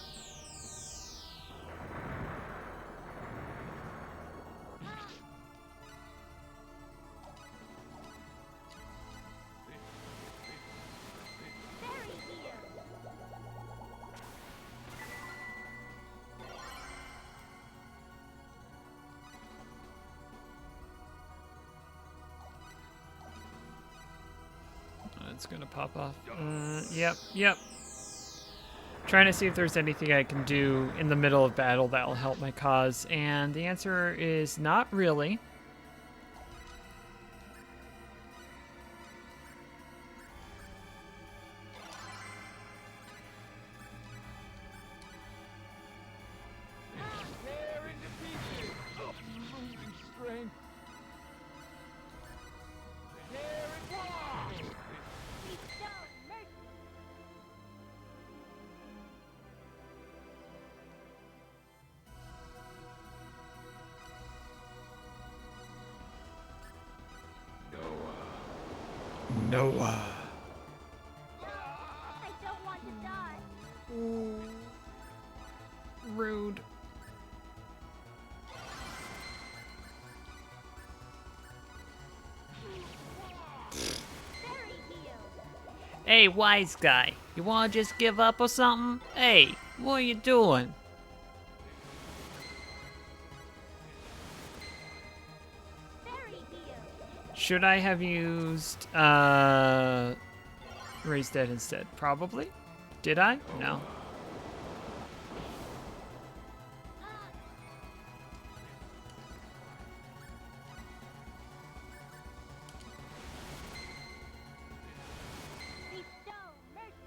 It's gonna pop off. Yep. Trying to see if there's anything I can do in the middle of battle that'll help my cause, and the answer is not really. Tear into pieces. Losing strength. Tear it. Noah. I don't want to die. Rude. Fairy heal. Hey, wise guy, you wanna just give up or something? Hey, what are you doing? Fairy heal. Should I have used, Raise Dead instead? Probably. Did I? No. Bestow mercy.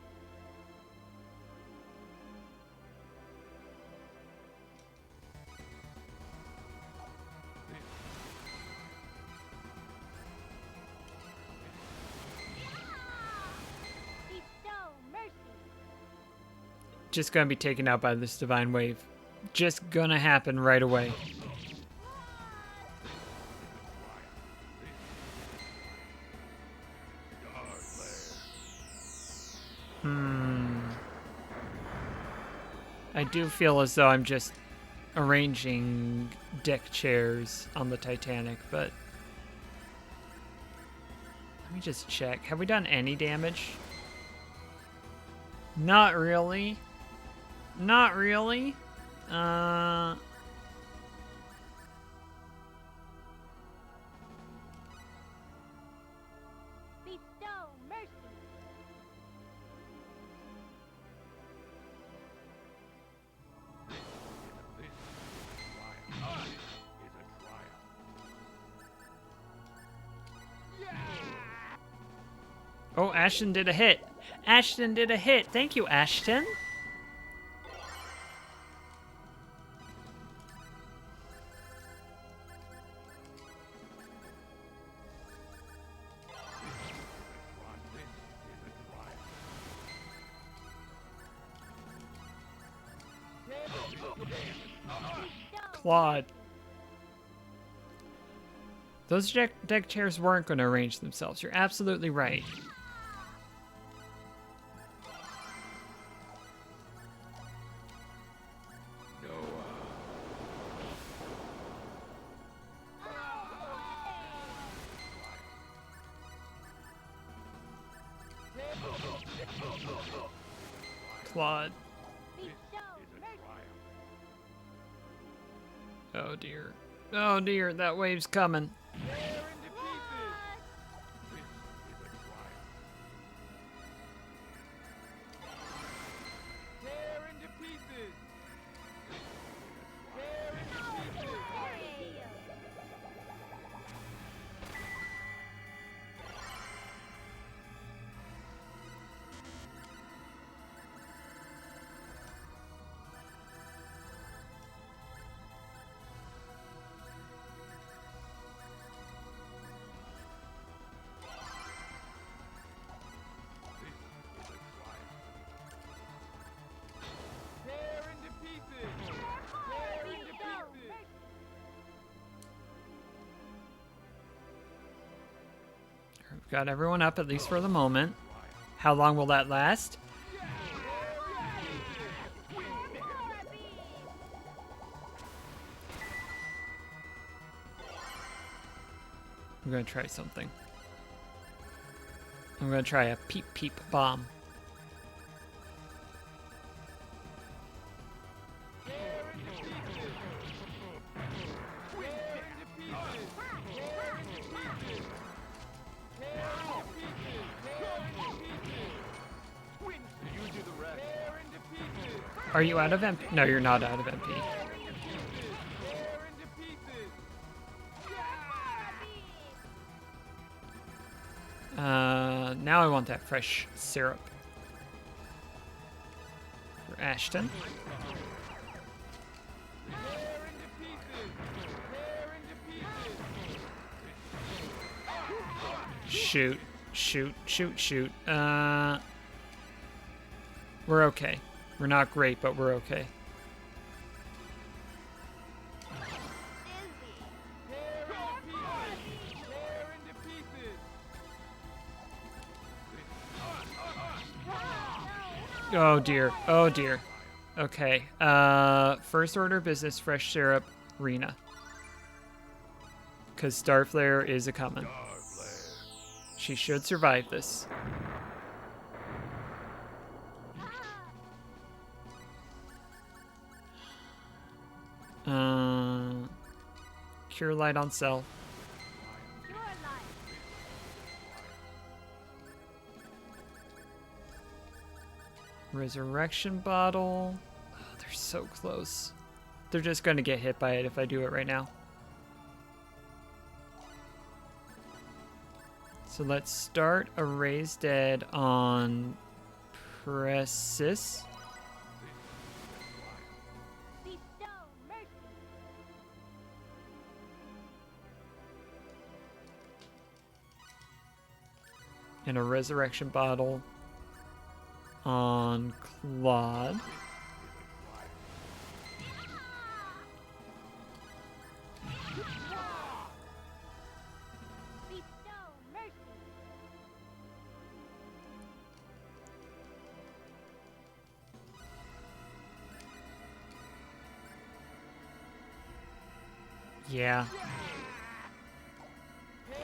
Bestow mercy. Just gonna be taken out by this divine wave. Just gonna happen right away. I do feel as though I'm just arranging deck chairs on the Titanic, but let me just check. Have we done any damage? Not really. Not really. Bestow mercy. Oh, Ashton did a hit. Ashton did a hit. Thank you, Ashton. Claude. Those deck chairs weren't going to arrange themselves. You're absolutely right. Claude. Bestow mercy. Oh dear. Oh dear, that wave's coming. Fairy heal. Bestow mercy. We've got everyone up, at least for the moment. How long will that last? I'm gonna try something. I'm gonna try a peep peep bomb. Are you out of MP? No, you're not out of MP. Now I want that fresh syrup. For Ashton. Shoot, shoot, shoot, shoot. We're okay. We're not great, but we're okay. Oh dear. Oh dear. Okay. First order of business, fresh syrup, Rena. Because Starflare is a coming. She should survive this. Pure light on self. Pure light. Resurrection bottle. Oh, they're so close. They're just going to get hit by it if I do it right now. So let's start a Raise Dead on Precis. Bestow mercy. And a Resurrection bottle on Claude. Bestow mercy. Yeah.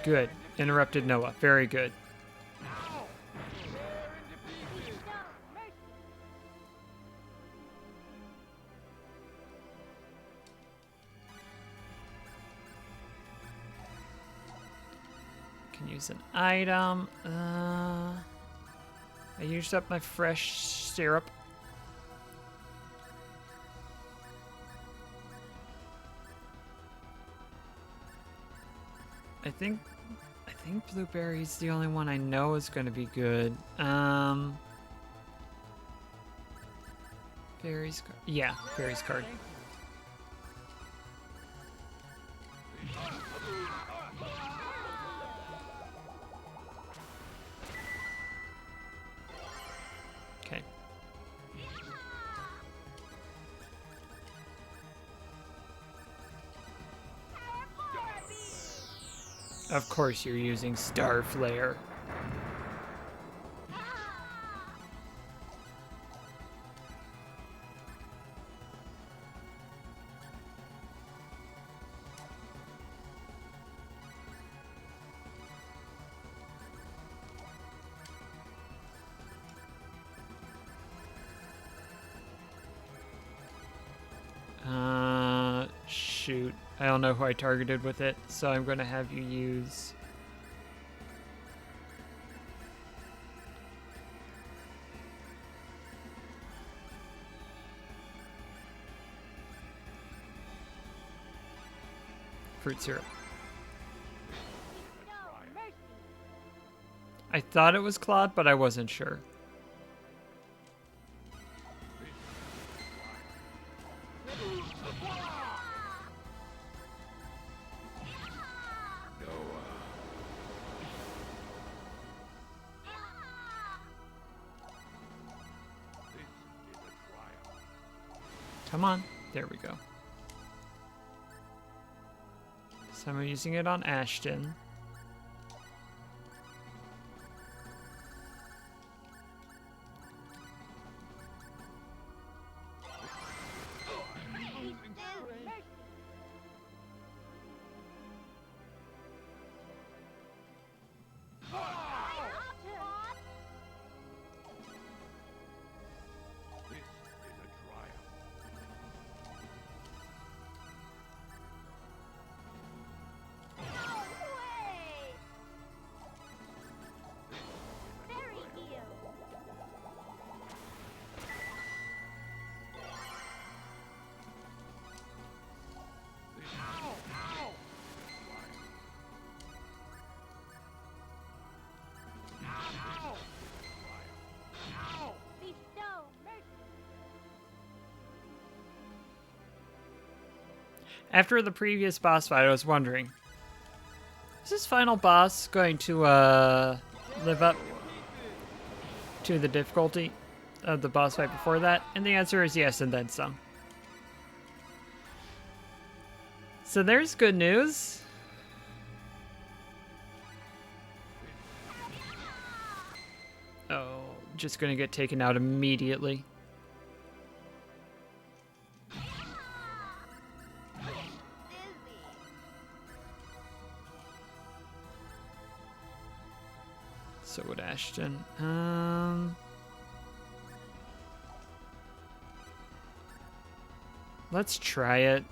Good. Interrupted Noah. Very good. Bestow mercy. Can use an item. I used up my fresh syrup. I think blueberry's the only one I know is going to be good. Fairy's card. Yeah, Fairy's card. Okay. Of course you're using Star Flare. Shoot. I don't know who I targeted with it, so I'm going to have you use... fruit syrup. Bestow mercy. I thought it was Claude, but I wasn't sure. Come on. There we go. So I'm using it on Ashton. After the previous boss fight, I was wondering, is this final boss going to live up to the difficulty of the boss fight before that? And the answer is yes, and then some. So there's good news. Oh, just gonna get taken out immediately. So would Ashton. Let's try it.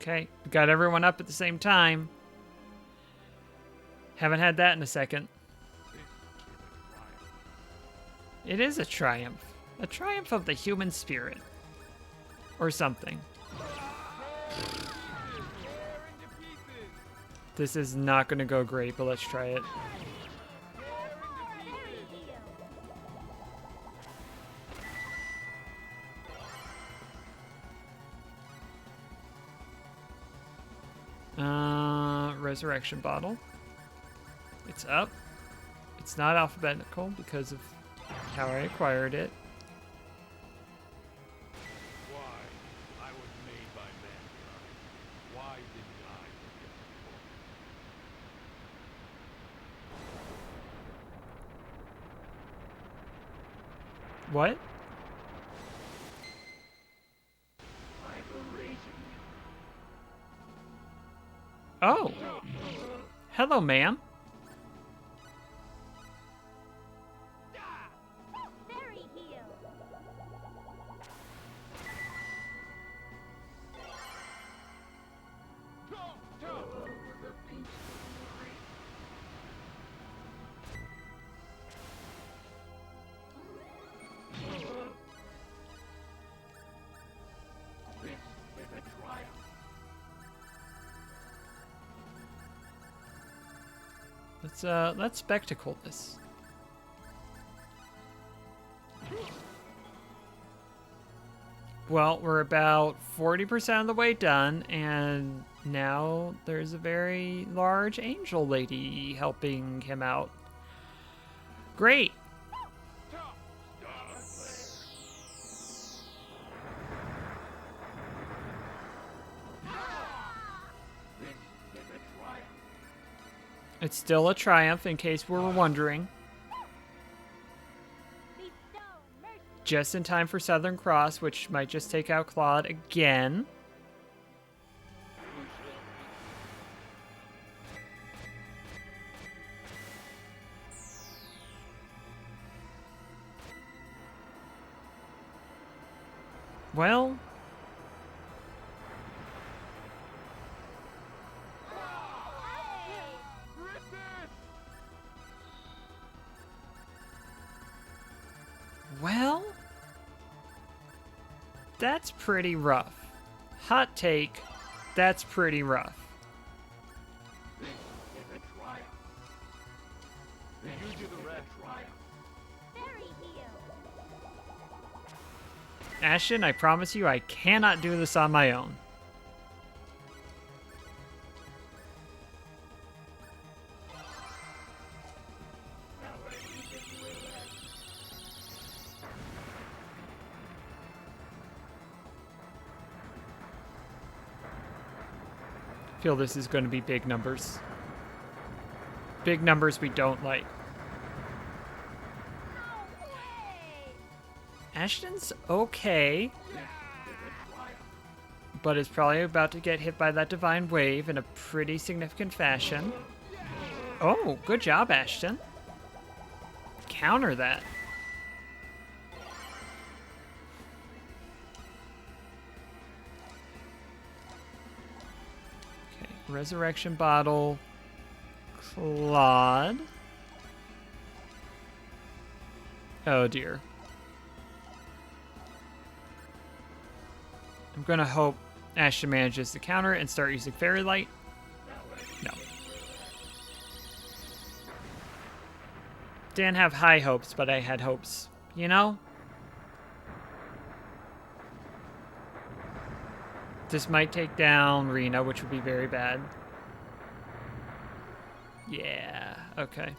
Okay, we got everyone up at the same time. Haven't had that in a second. It is a triumph. A triumph of the human spirit. Or something. This is not going to go great, but let's try it. Resurrection bottle. It's up. It's not alphabetical because of how I acquired it. Why? I was made by mankind. Why didn't I get the What? Oh. Hello, ma'am. Fairy heal. Let's spectacle this. Well, we're about 40% of the way done, and now there's a very large angel lady helping him out. Great. It's still a triumph, in case we were wondering. Bestow mercy. Just in time for Southern Cross, which might just take out Claude again. Well, well, that's pretty rough. Hot take, that's pretty rough. You do the rest. Fairy heal. Ashton, I promise you I cannot do this on my own. I feel this is going to be big numbers. Big numbers we don't like. No way. Ashton's okay, but is probably about to get hit by that divine wave in a pretty significant fashion. Oh, good job, Ashton. Counter that. Okay, resurrection bottle. Claude. Oh dear. I'm gonna hope Ashton manages to counter it and start using Fairy Light. No. Didn't have high hopes, but I had hopes. You know? This might take down Rena, which would be very bad. Yeah, okay.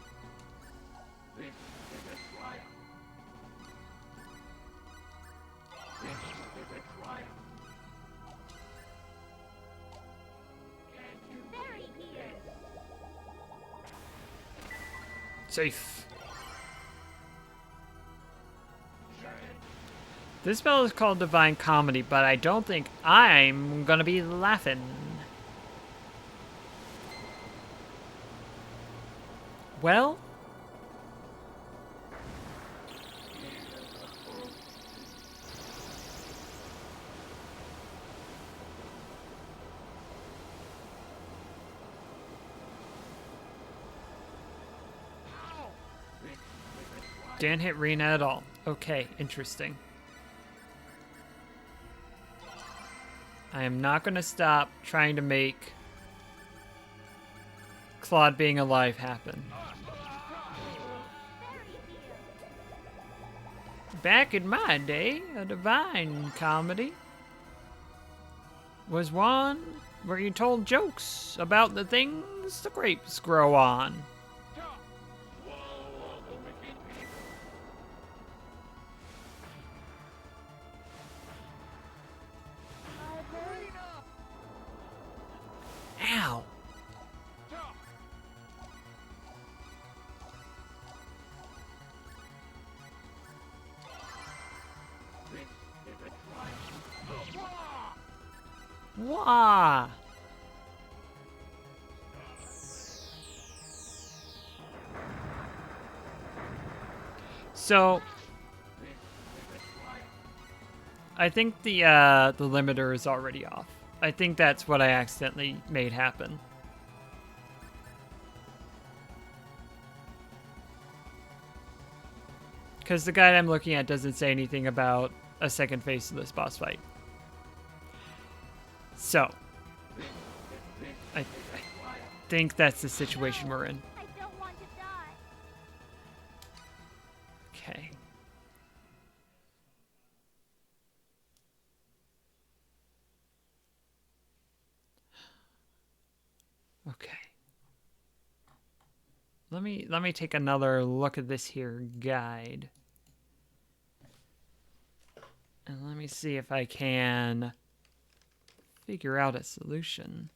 Fairy heal. Safe. This spell is called Divine Comedy, but I don't think I'm gonna be laughing. Well, Didn't hit Rena at all. Okay, interesting. I am not going to stop trying to make Claude being alive happen. Back in my day, a divine comedy was one where you told jokes about the things the grapes grow on. Ow! Wah! So I think the limiter is already off. I think that's what I accidentally made happen. Because the guide I'm looking at doesn't say anything about a second phase of this boss fight. So, I think that's the situation we're in. I don't want to die. Okay. Okay. Let me take another look at this here guide. And let me see if I can figure out a solution.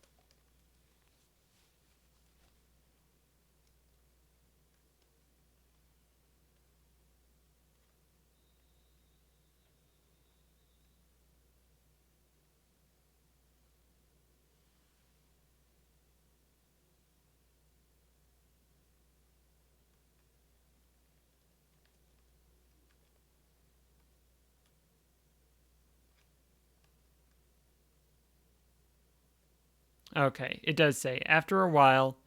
Okay, it does say, after a while,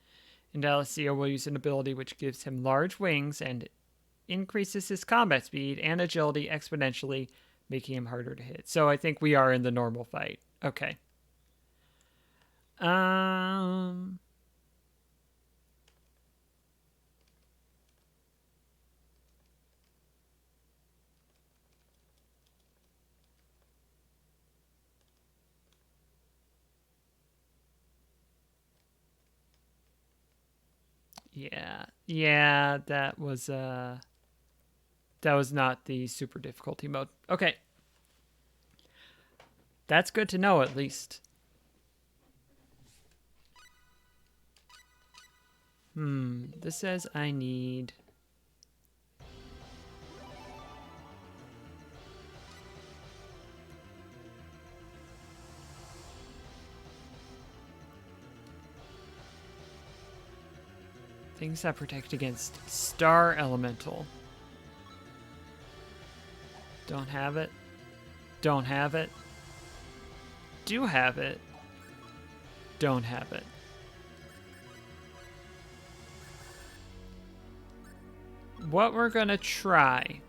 Indalecio will use an ability which gives him large wings and increases his combat speed and agility exponentially, making him harder to hit. So I think we are in the normal fight. Okay. Yeah, that was not the super difficulty mode. Okay. That's good to know at least. This says I need things that protect against Star Elemental. Don't have it. Don't have it. Do have it. Don't have it. What we're gonna try.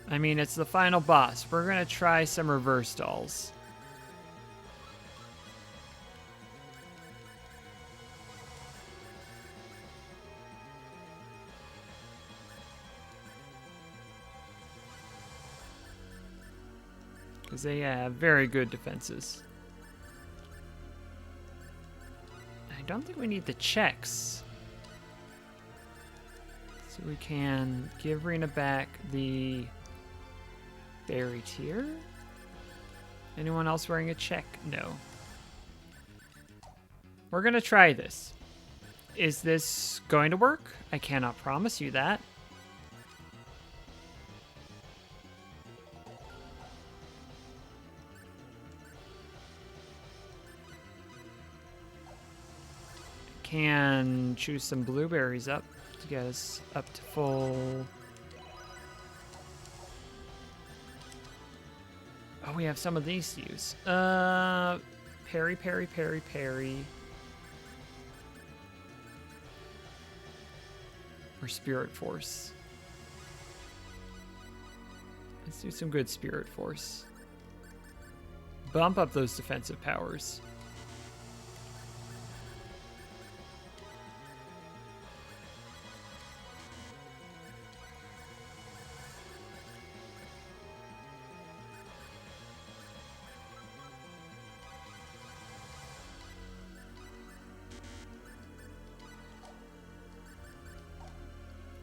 I mean, it's the final boss. We're gonna try some reverse dolls. Because they have very good defenses. I don't think we need the checks. So we can give Rena back the berry tier. Anyone else wearing a check? No. We're gonna try this. Is this going to work? I cannot promise you that. Can choose some blueberries up to get us up to full. Oh, we have some of these to use. Parry, parry, parry, parry. Or Spirit Force. Let's do some good Spirit Force. Bump up those defensive powers.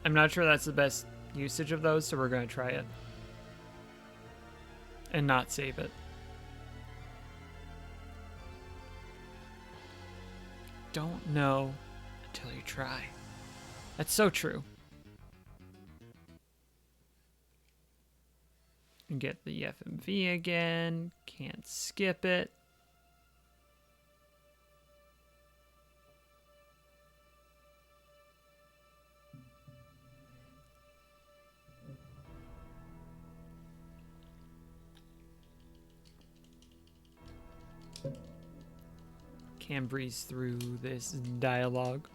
I'm not sure that's the best usage of those, so we're going to try it. And not save it. Don't know until you try. That's so true. And get the FMV again. Can't skip it. Can breeze through this dialogue.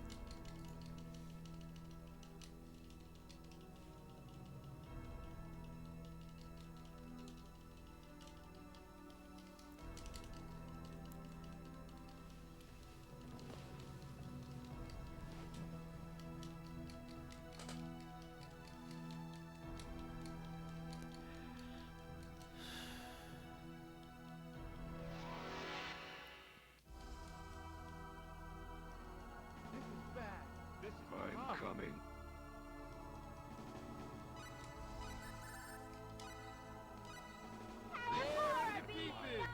This is bad. This is I'm rough. coming. Tear into pieces.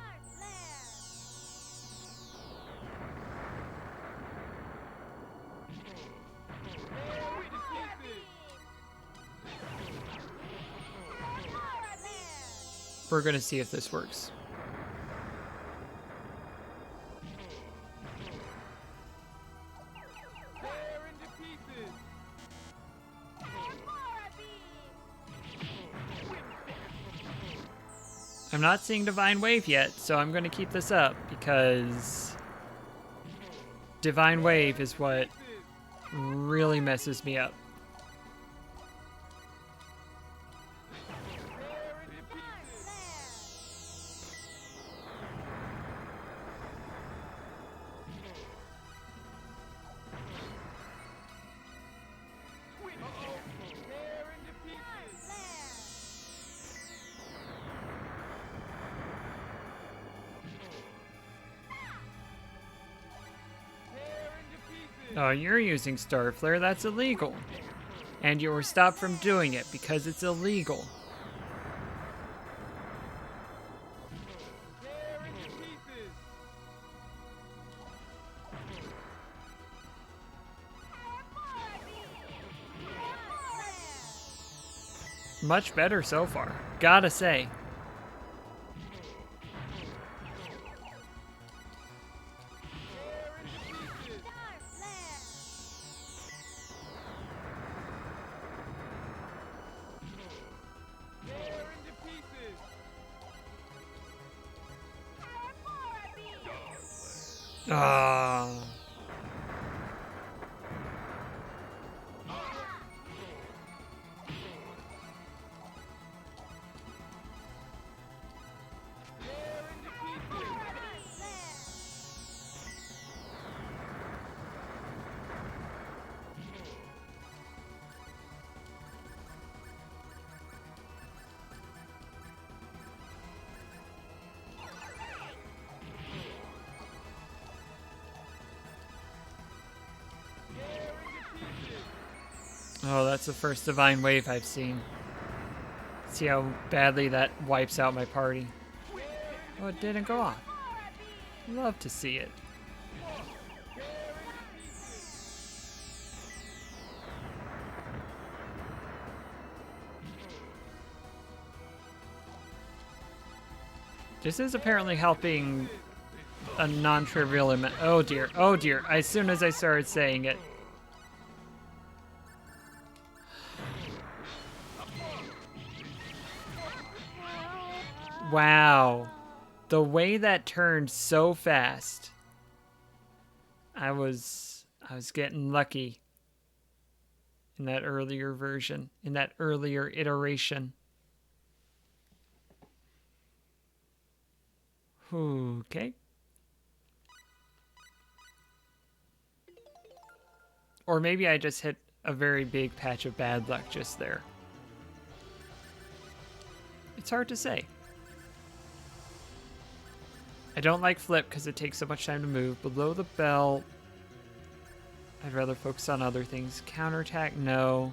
Tear into pieces. We're going to see if this works. Tear into pieces. I'm not seeing Divine Wave yet, so I'm going to keep this up because Divine Wave is what really messes me up. Tear into pieces. Tear into pieces. Tear into pieces. Oh, you're using Star Flare. That's illegal. And you were stopped from doing it because it's illegal. Tear into pieces. Much better so far. Gotta say. Tear into pieces. Tear into pieces. Ah. Tear into pieces. Tear into pieces. Oh, that's the first Divine Wave I've seen. See how badly that wipes out my party. Oh, it didn't go off. Love to see it. This is apparently helping a non-trivial amount. Oh dear, oh dear. As soon as I started saying it. Wow. The way that turned so fast. I was getting lucky. in that earlier version, in that earlier iteration. Okay. Or maybe I just hit a very big patch of bad luck just there. It's hard to say. I don't like flip because it takes so much time to move. Below the belt, I'd rather focus on other things. Counterattack, no.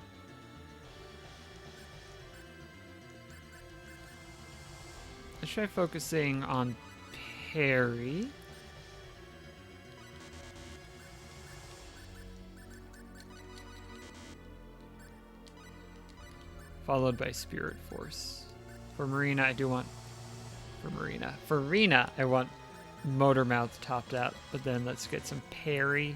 Let's try focusing on parry. Followed by Spirit Force. For Marina, I do want... For Rena, I want Motor Mouth topped out. But then let's get some parry.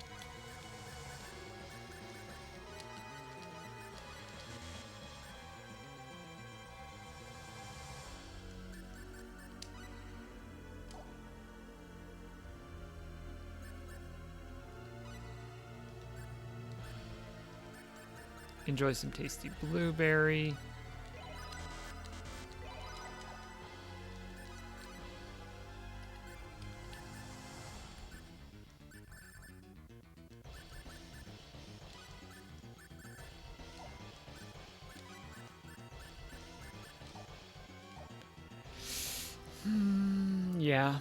Enjoy some tasty blueberry. Yeah.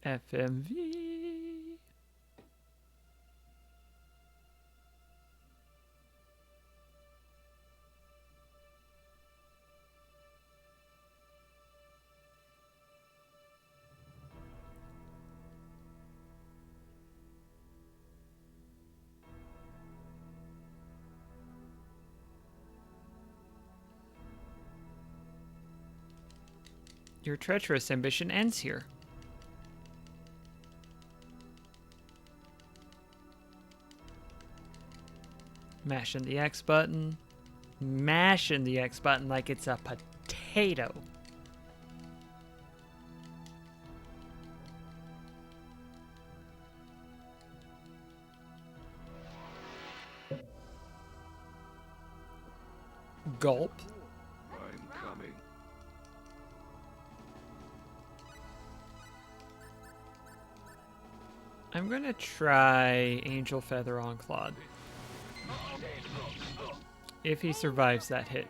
FMV. Your treacherous ambition ends here. Mashing the X button. Mashing the X button like it's a potato. Gulp. I'm coming. I'm gonna try Angel Feather on Claude. If he survives that hit.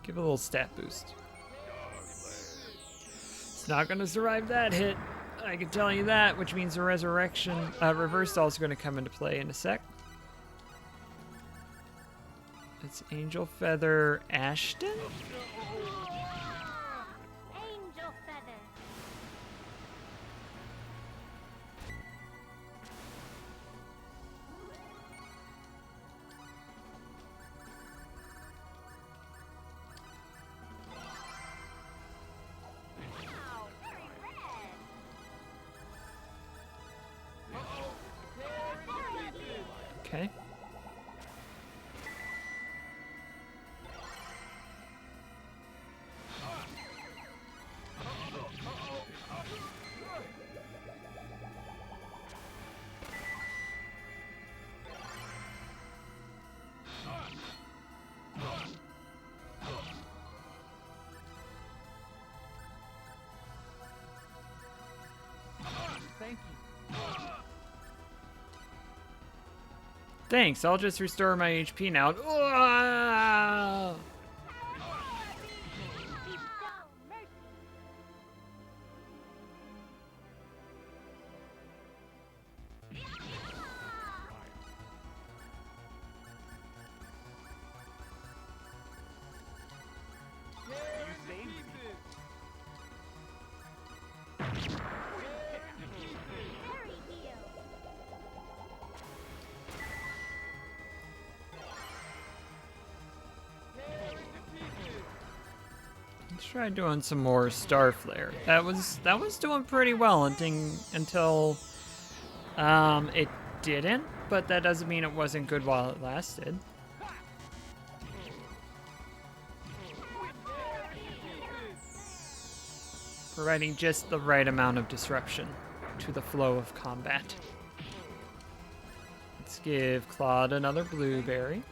Give a little stat boost. It's not gonna survive that hit. I can tell you that, which means the resurrection, reversal is gonna come into play in a sec. It's Angel Feather Ashton? Angel feather. Wow, very red. Okay. Thank you. Thanks, I'll just restore my HP now. Uah! Bestow mercy. You saved me. Very heal. Let's try doing some more Star Flare. That was doing pretty well until it didn't, but that doesn't mean it wasn't good while it lasted. Providing just the right amount of disruption to the flow of combat. Let's give Claude another blueberry.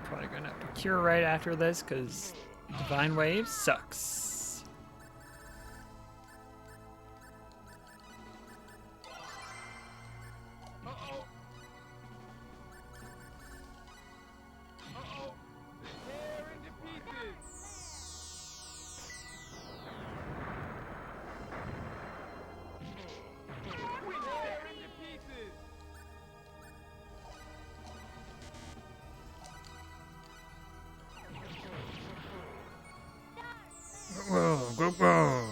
Probably gonna have to cure right after this because Divine Wave sucks. Uh-oh. Uh-oh. Tear into pieces. Tear into pieces. Whoa, go, go.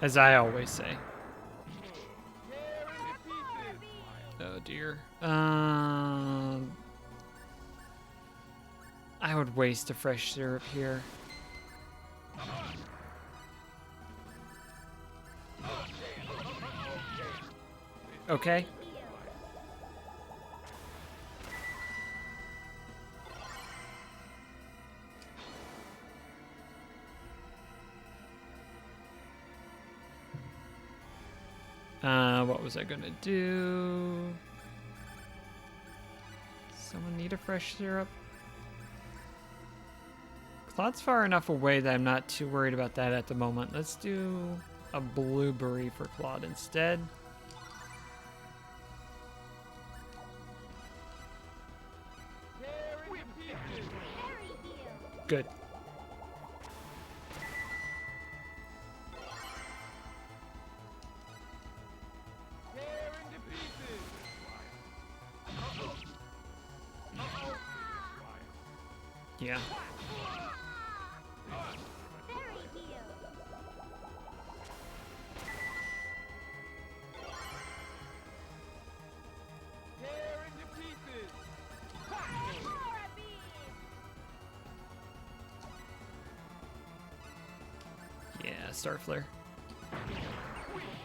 As I always say. Tear into pieces. Oh dear. I would waste a fresh syrup here. Okay. What was I gonna do? Someone need a fresh syrup? Claude's far enough away that I'm not too worried about that at the moment. Let's do a blueberry for Claude instead. Tear into pieces. Good. Tear into pieces. Yeah. Tear into pieces. Yeah, Star Flare. Tear into pieces.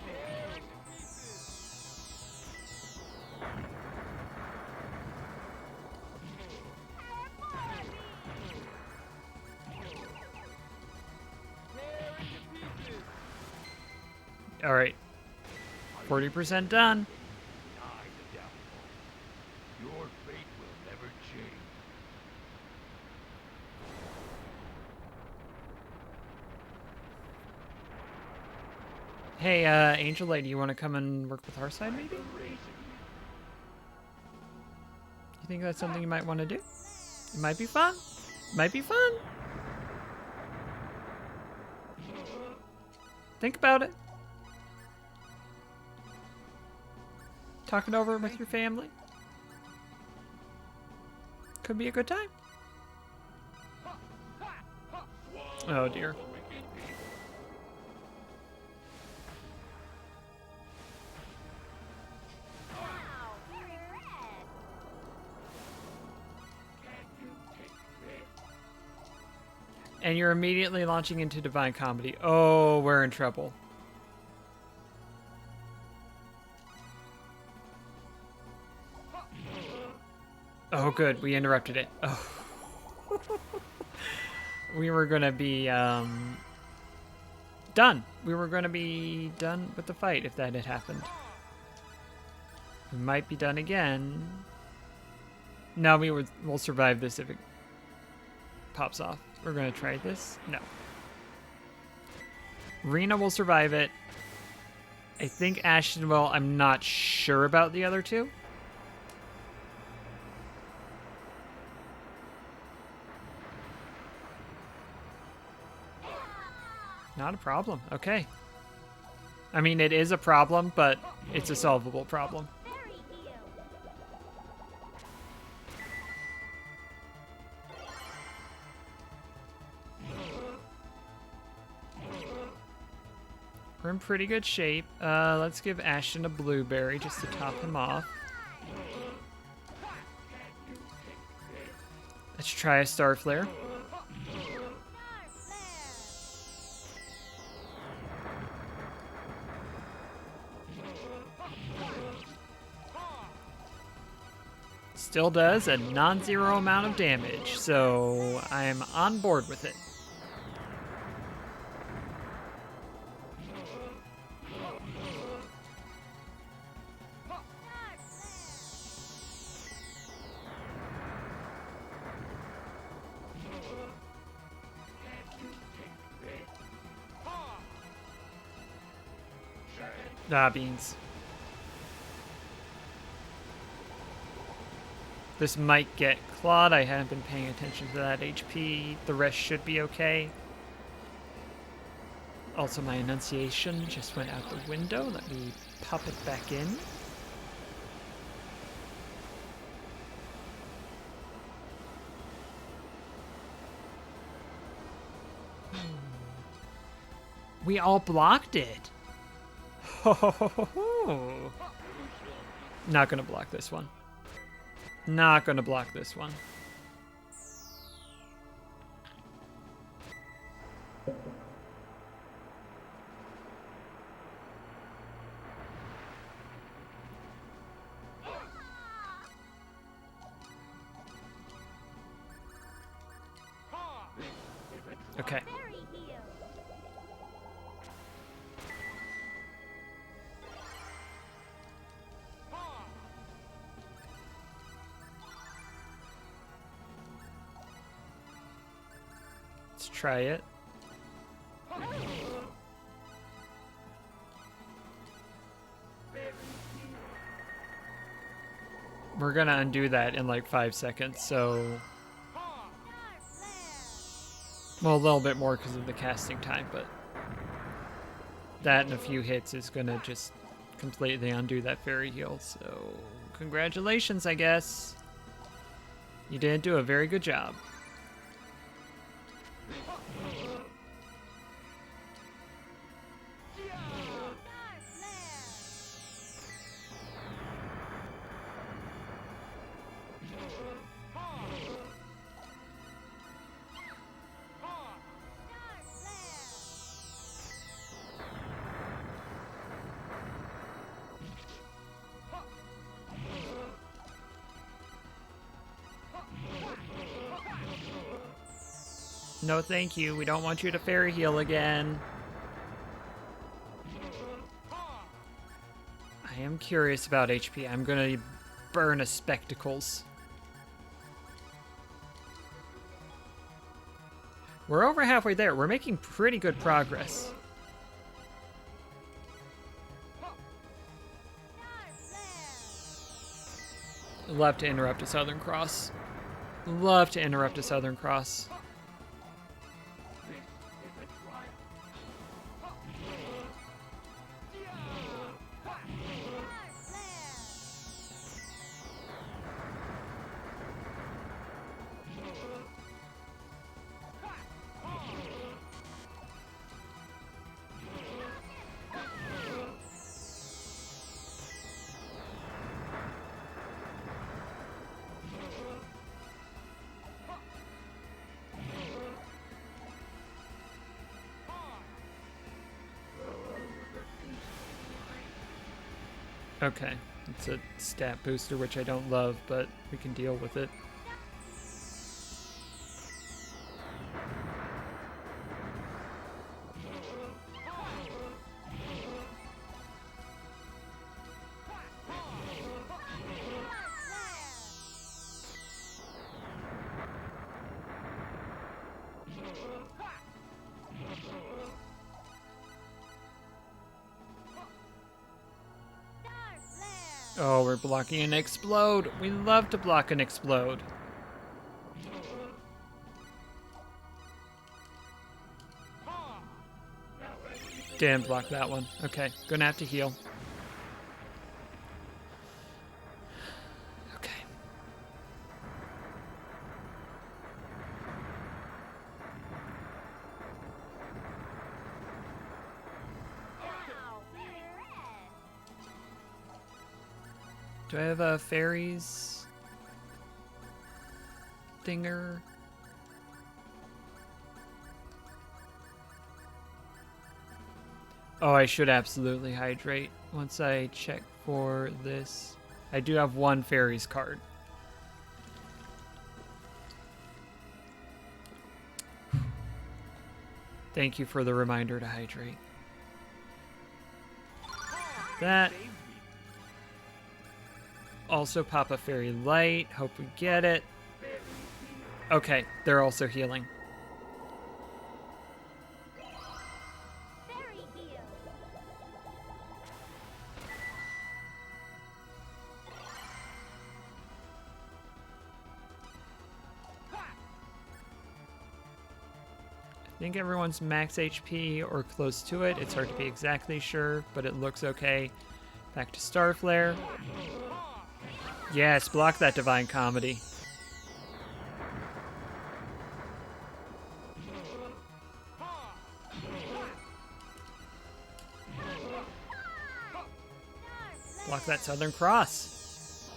All right. 40% done. Die the devil. Your fate will never change. Hey, Angel Lady, you want to come and work with our side, maybe? You think that's something you might want to do? It might be fun. Might be fun. Think about it. Talk it over with your family. Could be a good time. Oh dear. And you're immediately launching into Divine Comedy. Oh, we're in trouble. Oh, good. We interrupted it. Oh. We were going to be done. We were going to be done with the fight if that had happened. We might be done again. No, we'll survive this if it pops off. We're going to try this. No. Rena will survive it. I think Ashton will. I'm not sure about the other two. Not a problem. Okay. I mean, it is a problem, but it's a solvable problem. Fairy heal. We're in pretty good shape. Let's give Ashton a blueberry just to top him off. Let's try a Star Flare. Star flare. Still does a non-zero amount of damage, so I'm on board with it. Ah, beans. This might get clawed. I haven't been paying attention to that HP. The rest should be okay. Also, my enunciation just went out the window. Let me pop it back in. We all blocked it. Not gonna block this one. Not gonna block this one. Okay. Fairy heal. Let's try it. We're gonna undo that in like 5 seconds, so... Star flare. Well, a little bit more because of the casting time, but... That in a few hits is gonna just completely undo that fairy heal, so... Congratulations, I guess. You did do a very good job. Star flare. Star flare. No, thank you. We don't want you to fairy heal again. I am curious about HP. I'm gonna burn a spectacles. We're over halfway there. We're making pretty good progress. Star flare. Love to interrupt a Southern Cross. Love to interrupt a Southern Cross. Star flare. Okay, it's a stat booster, which I don't love, but we can deal with it. Star flare. Oh, we're blocking an explode. We love to block an explode. Didn't block that one. Okay, gonna have to heal. Okay. Do I have a fairies thinger? Oh, I should absolutely hydrate once I check for this. I do have one fairies card. Thank you for the reminder to hydrate. That. Also pop a fairy light. Hope we get it. Okay, they're also healing. Fairy heal. I think everyone's max HP or close to it. It's hard to be exactly sure, but it looks okay. Back to Starflare. Yes, block that Divine Comedy. Block that Southern Cross.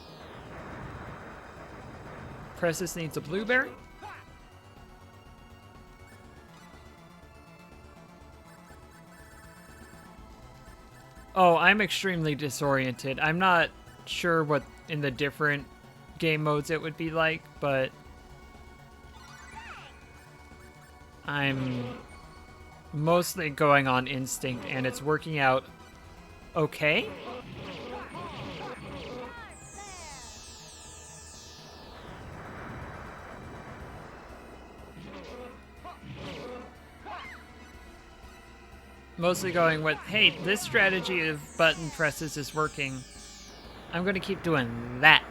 Pressus needs a blueberry. Oh, I'm extremely disoriented. I'm not sure what in the different game modes it would be like, but I'm mostly going on instinct and it's working out okay. Mostly going with, hey, this strategy of button presses is working. I'm gonna keep doing that.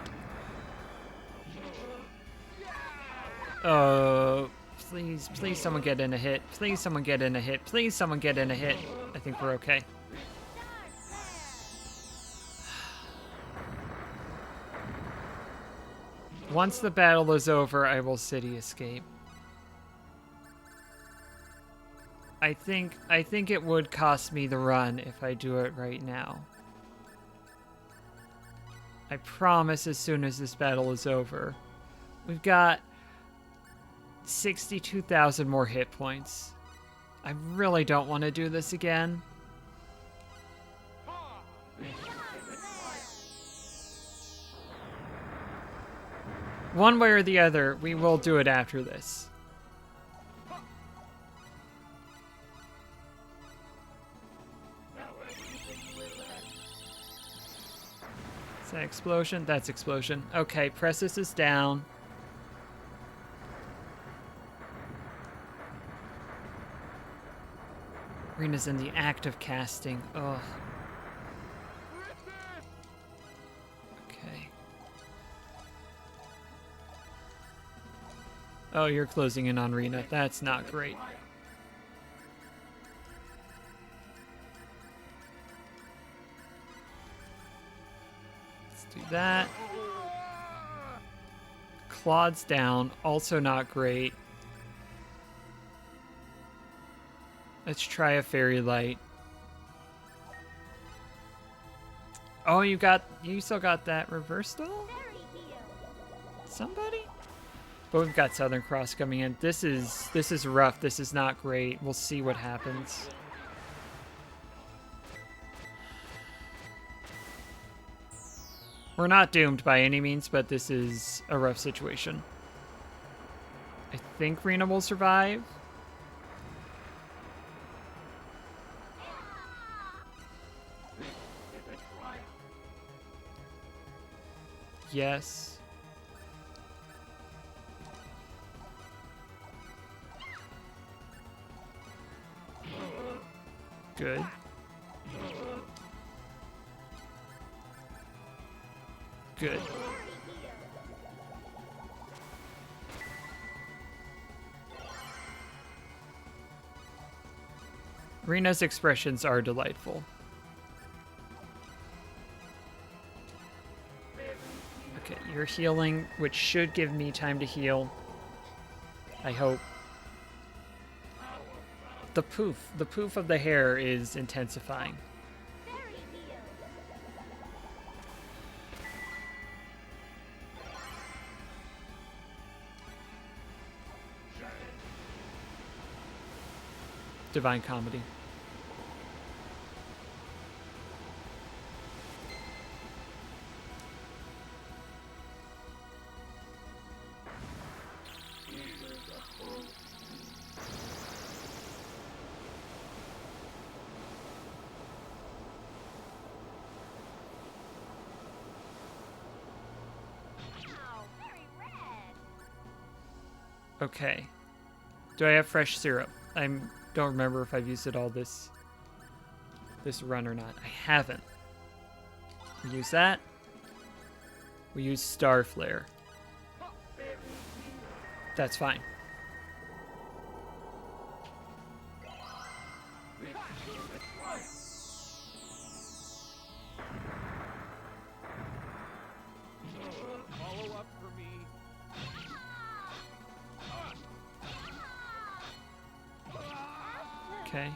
Please, please someone get in a hit. Please someone get in a hit. Please someone get in a hit. I think we're okay. Once the battle is over, I will city escape. I think it would cost me the run if I do it right now. I promise as soon as this battle is over. We've got 62,000 more hit points. I really don't want to do this again. One way or the other, we will do it after this. Is that explosion? That's explosion. Okay, Pressus is down. Rena's in the act of casting. Ugh. Okay. Oh, you're closing in on Rena. That's not great. Do that. Claude's down. Also not great. Let's try a fairy light. Oh, you still got that reversal? Fairy heal. Somebody? But we've got Southern Cross coming in. This is rough. This is not great. We'll see what happens. We're not doomed by any means, but this is a rough situation. I think Rena will survive. Yes. Good. Good. Rina's expressions are delightful. Okay, you're healing, which should give me time to heal. I hope. The poof of the hair is intensifying. Fairy heal. Divine Comedy. Wow, very red. Okay. Do I have fresh syrup? I don't remember if I've used it all this run or not. I haven't. We use that. We use Star Flare. That's fine. Follow up for me. Okay.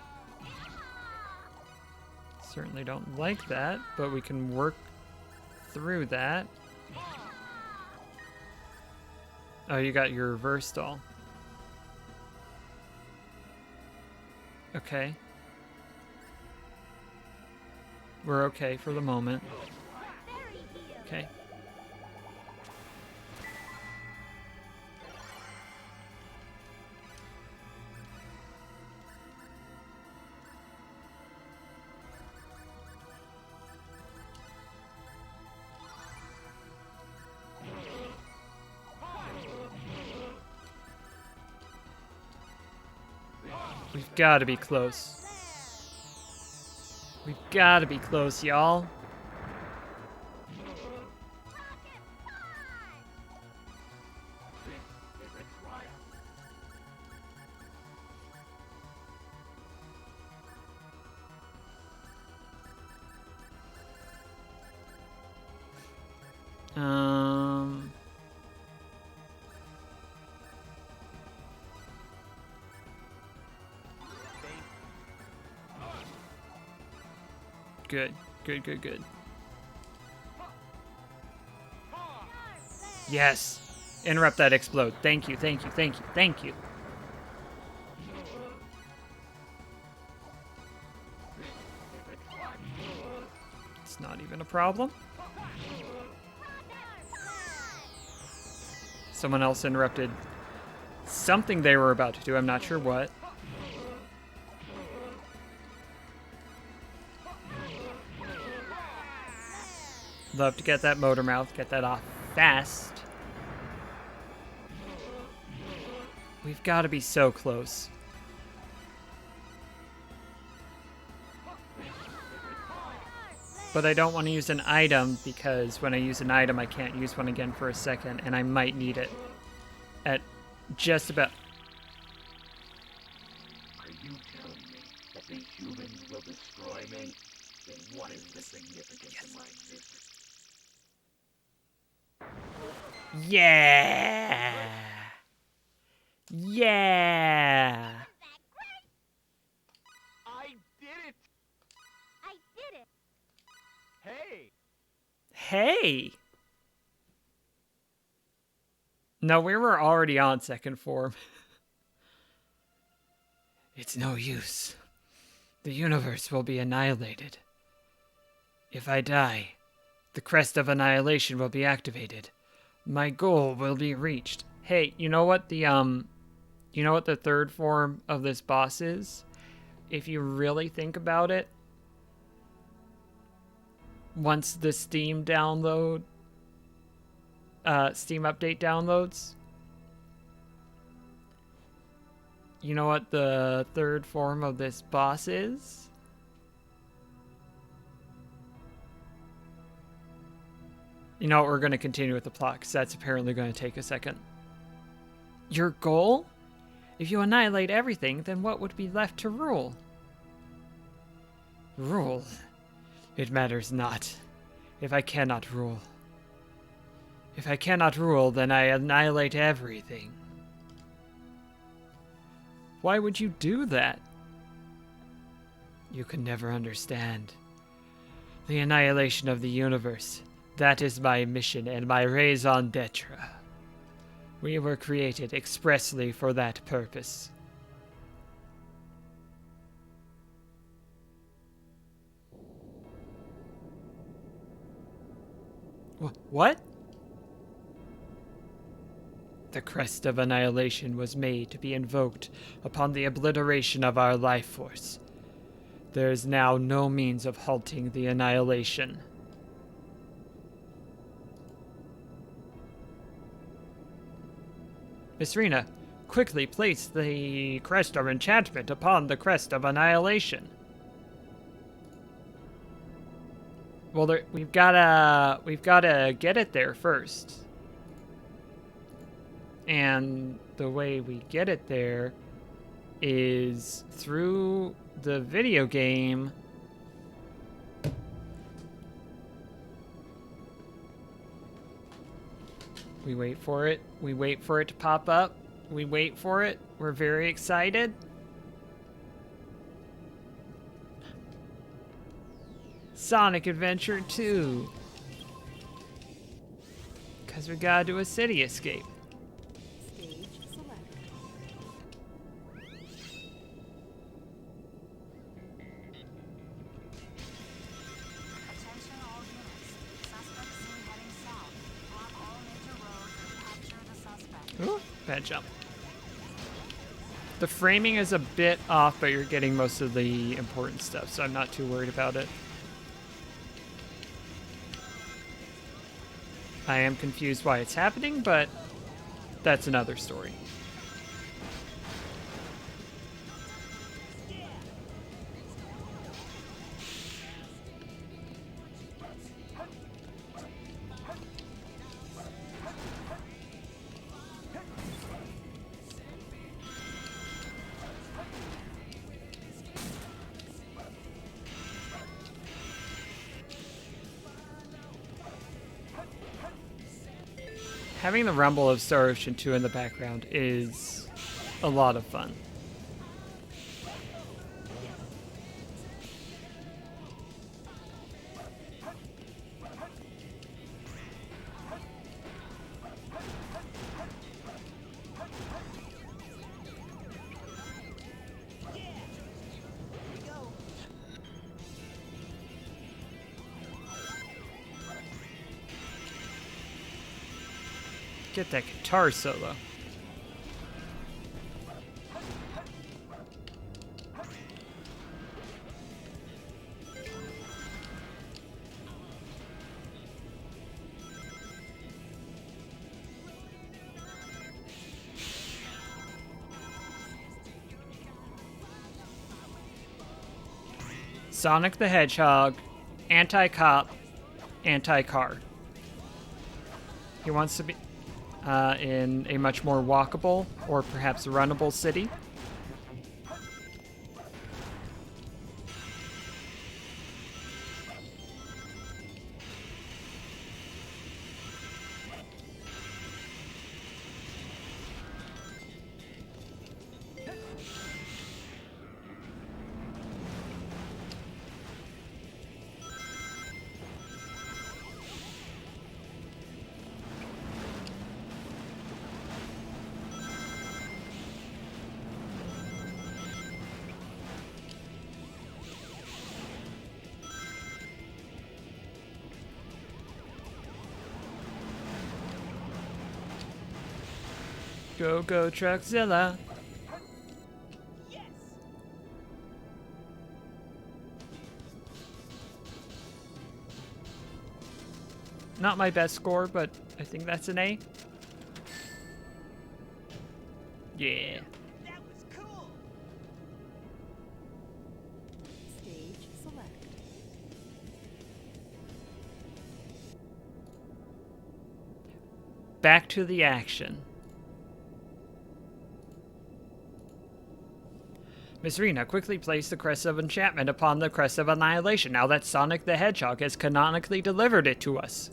Certainly don't like that, but we can work through that. Oh, you got your reverse doll. Okay. We're okay for the moment. Fairy heal. Okay. We've got to be close. We've got to be close, y'all. Good. Good, good, good. Yes! Interrupt that explode. Thank you, thank you, thank you, thank you. It's not even a problem. Someone else interrupted something they were about to do. I'm not sure what. Love to get that motor mouth, get that off fast. We've got to be so close. But I don't want to use an item because when I use an item, I can't use one again for a second, and I might need it at just about. Are you telling me that the humans will destroy me? Then what is the significance of my existence? Yeah! Yeah! I did it! I did it. Hey! Hey! No, we were already on second form. It's no use. The universe will be annihilated. If I die, the crest of annihilation will be activated. My goal will be reached. Hey, you know what the third form of this boss is? If you really think about it, once the Steam update downloads, you know what the third form of this boss is? You know what, we're going to continue with the plot, because that's apparently going to take a second. Your goal? If you annihilate everything, then what would be left to rule? Rule. It matters not. If I cannot rule. If I cannot rule, then I annihilate everything. Why would you do that? You can never understand. The annihilation of the universe. That is my mission and my raison d'etre. We were created expressly for that purpose. What? The crest of annihilation was made to be invoked upon the obliteration of our life force. There is now no means of halting the annihilation. Miss Rena, quickly place the crest of enchantment upon the crest of annihilation. Well, we've gotta get it there first. And the way we get it there is through the video game. We wait for it. We wait for it to pop up. We wait for it. We're very excited. Sonic Adventure 2. Because we gotta do a city escape. Stage select. Attention all units. Suspect seen heading south. Block all major roads and capture the suspect. Ooh, bad jump. The framing is a bit off, but you're getting most of the important stuff, so I'm not too worried about it. I am confused why it's happening, but that's another story. Having the rumble of Star Ocean 2 in the background is a lot of fun. Get that guitar solo. Sonic the Hedgehog, anti-cop, anti-car. He wants to be in a much more walkable or perhaps runnable city. Go, go, Truckzilla. Not my best score, but I think that's an A. Yeah. That was cool. Stage select. Back to the action. Miss Rena, quickly place the Crest of Enchantment upon the Crest of Annihilation now that Sonic the Hedgehog has canonically delivered it to us.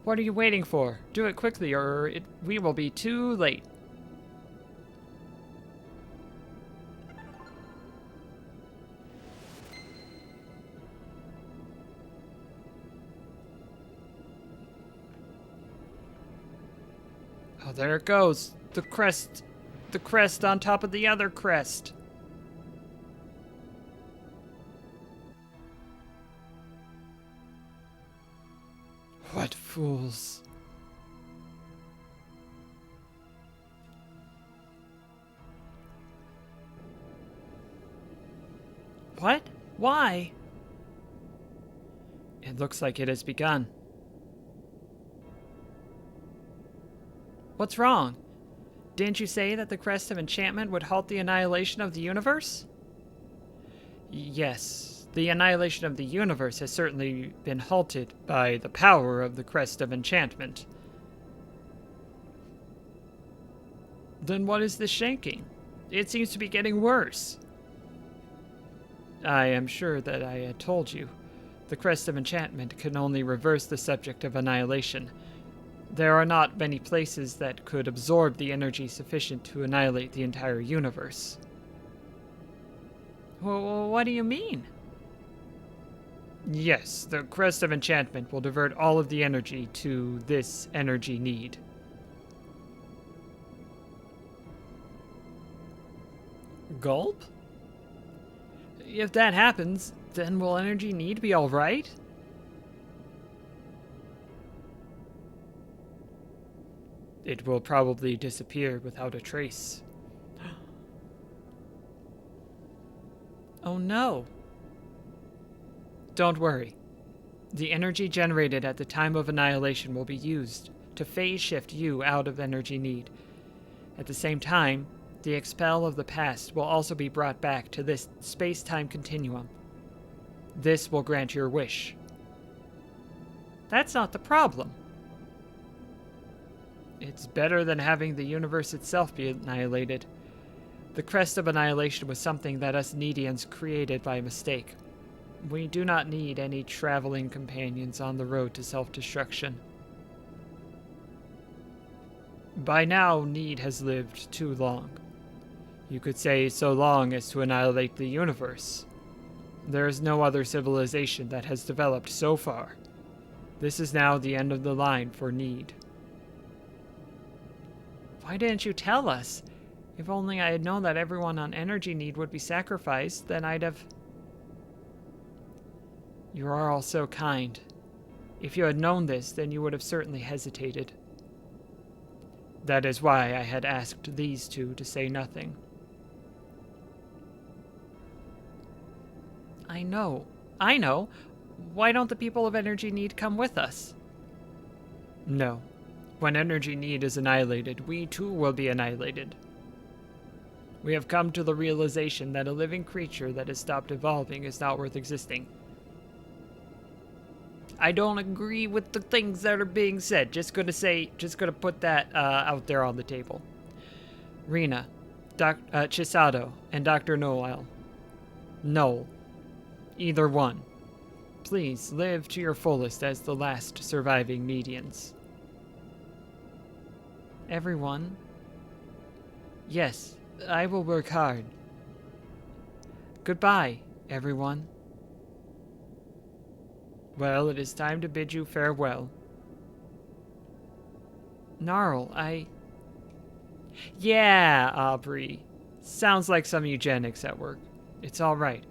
What are you waiting for? Do it quickly or we will be too late. Oh, there it goes. The crest on top of the other crest. What fools. What? Why? It looks like it has begun. What's wrong? Didn't you say that the Crest of Enchantment would halt the annihilation of the universe? Yes, the annihilation of the universe has certainly been halted by the power of the Crest of Enchantment. Then what is this shanking? It seems to be getting worse. I am sure that I had told you. The Crest of Enchantment can only reverse the subject of annihilation. There are not many places that could absorb the energy sufficient to annihilate the entire universe. Well, what do you mean? Yes, the Crest of Enchantment will divert all of the energy to this energy need. Gulp? If that happens, then will energy need be alright? It will probably disappear without a trace. Oh no. Don't worry. The energy generated at the time of annihilation will be used to phase shift you out of energy need. At the same time, the expel of the past will also be brought back to this space-time continuum. This will grant your wish. That's not the problem. It's better than having the universe itself be annihilated. The Crest of Annihilation was something that us Needians created by mistake. We do not need any traveling companions on the road to self-destruction. By now, Need has lived too long. You could say so long as to annihilate the universe. There is no other civilization that has developed so far. This is now the end of the line for Need. Why didn't you tell us? If only I had known that everyone on Energy Need would be sacrificed, then I'd have... You are all so kind. If you had known this, then you would have certainly hesitated. That is why I had asked these two to say nothing. I know. Why don't the people of Energy Need come with us? No. When Energy Need is annihilated, we too will be annihilated. We have come to the realization that a living creature that has stopped evolving is not worth existing. I don't agree with the things that are being said. Just gonna put that out there on the table. Rena, Chisato, and Dr. Noel. Either one. Please live to your fullest as the last surviving Medians. Everyone? Yes, I will work hard. Goodbye, everyone. Well, it is time to bid you farewell. Gnarl, Yeah, Aubrey. Sounds like some eugenics at work. It's all right.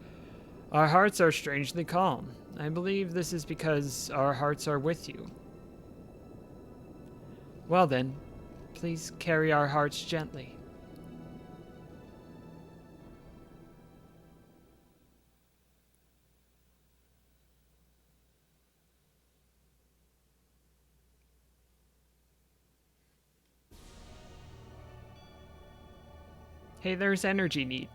Our hearts are strangely calm. I believe this is because our hearts are with you. Well then, please carry our hearts gently. Hey, there's Energy Need.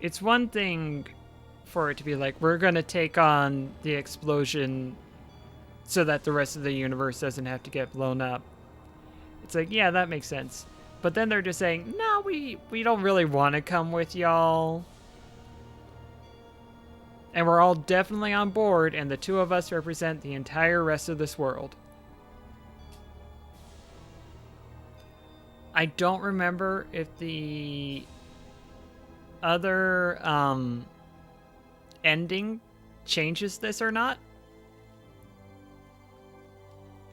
It's one thing for it to be like, we're going to take on the explosion so that the rest of the universe doesn't have to get blown up. It's like, yeah, that makes sense. But then they're just saying, no, we don't really want to come with y'all. And we're all definitely on board, and the two of us represent the entire rest of this world. I don't remember if the other ending changes this or not.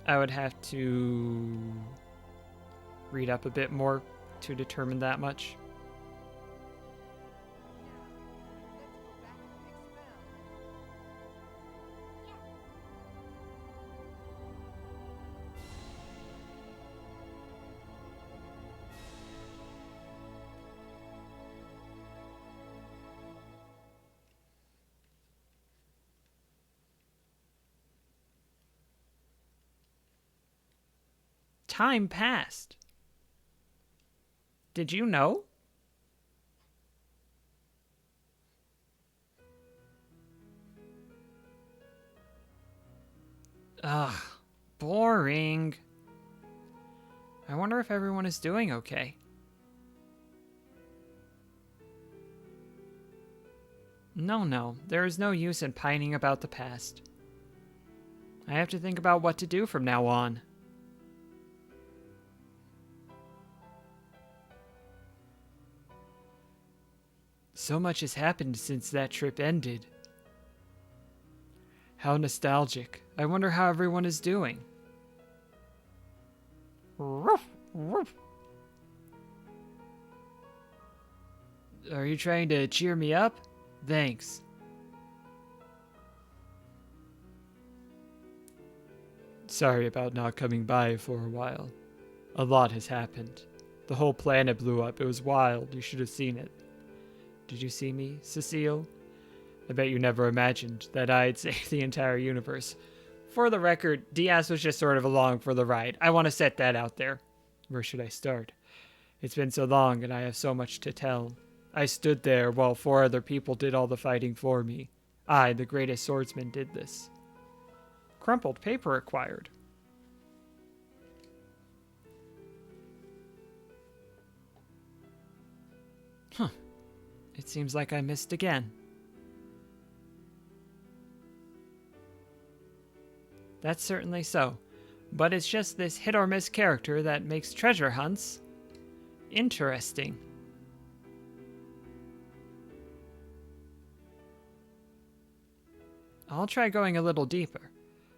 I would have to read up a bit more to determine that much. Time passed. Did you know? Ugh, boring. I wonder if everyone is doing okay. No, there is no use in pining about the past. I have to think about what to do from now on. So much has happened since that trip ended. How nostalgic. I wonder how everyone is doing. Ruff, ruff. Are you trying to cheer me up? Thanks. Sorry about not coming by for a while. A lot has happened. The whole planet blew up. It was wild. You should have seen it. Did you see me, Cecile? I bet you never imagined that I'd save the entire universe. For the record, Diaz was just sort of along for the ride. I want to set that out there. Where should I start? It's been so long and I have so much to tell. I stood there while 4 other people did all the fighting for me. I, the greatest swordsman, did this. Crumpled paper acquired. Huh. It seems like I missed again. That's certainly so. But it's just this hit or miss character that makes treasure hunts interesting. I'll try going a little deeper.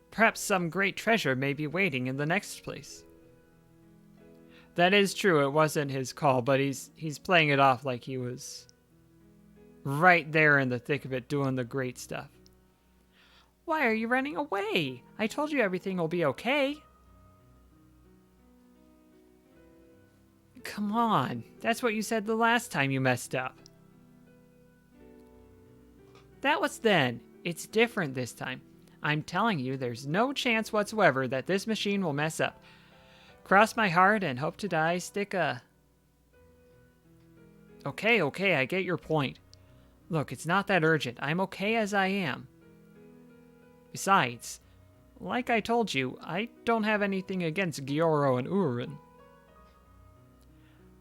Perhaps some great treasure may be waiting in the next place. That is true, it wasn't his call, but he's playing it off like he was right there in the thick of it doing the great stuff. Why are you running away? I told you everything will be okay. Come on, that's what you said the last time you messed up. That was then. It's different this time. I'm telling you, there's no chance whatsoever that this machine will mess up. Cross my heart and hope to die, stick a... Okay, I get your point. Look, it's not that urgent. I'm okay as I am. Besides, like I told you, I don't have anything against Gyoro and Ururin.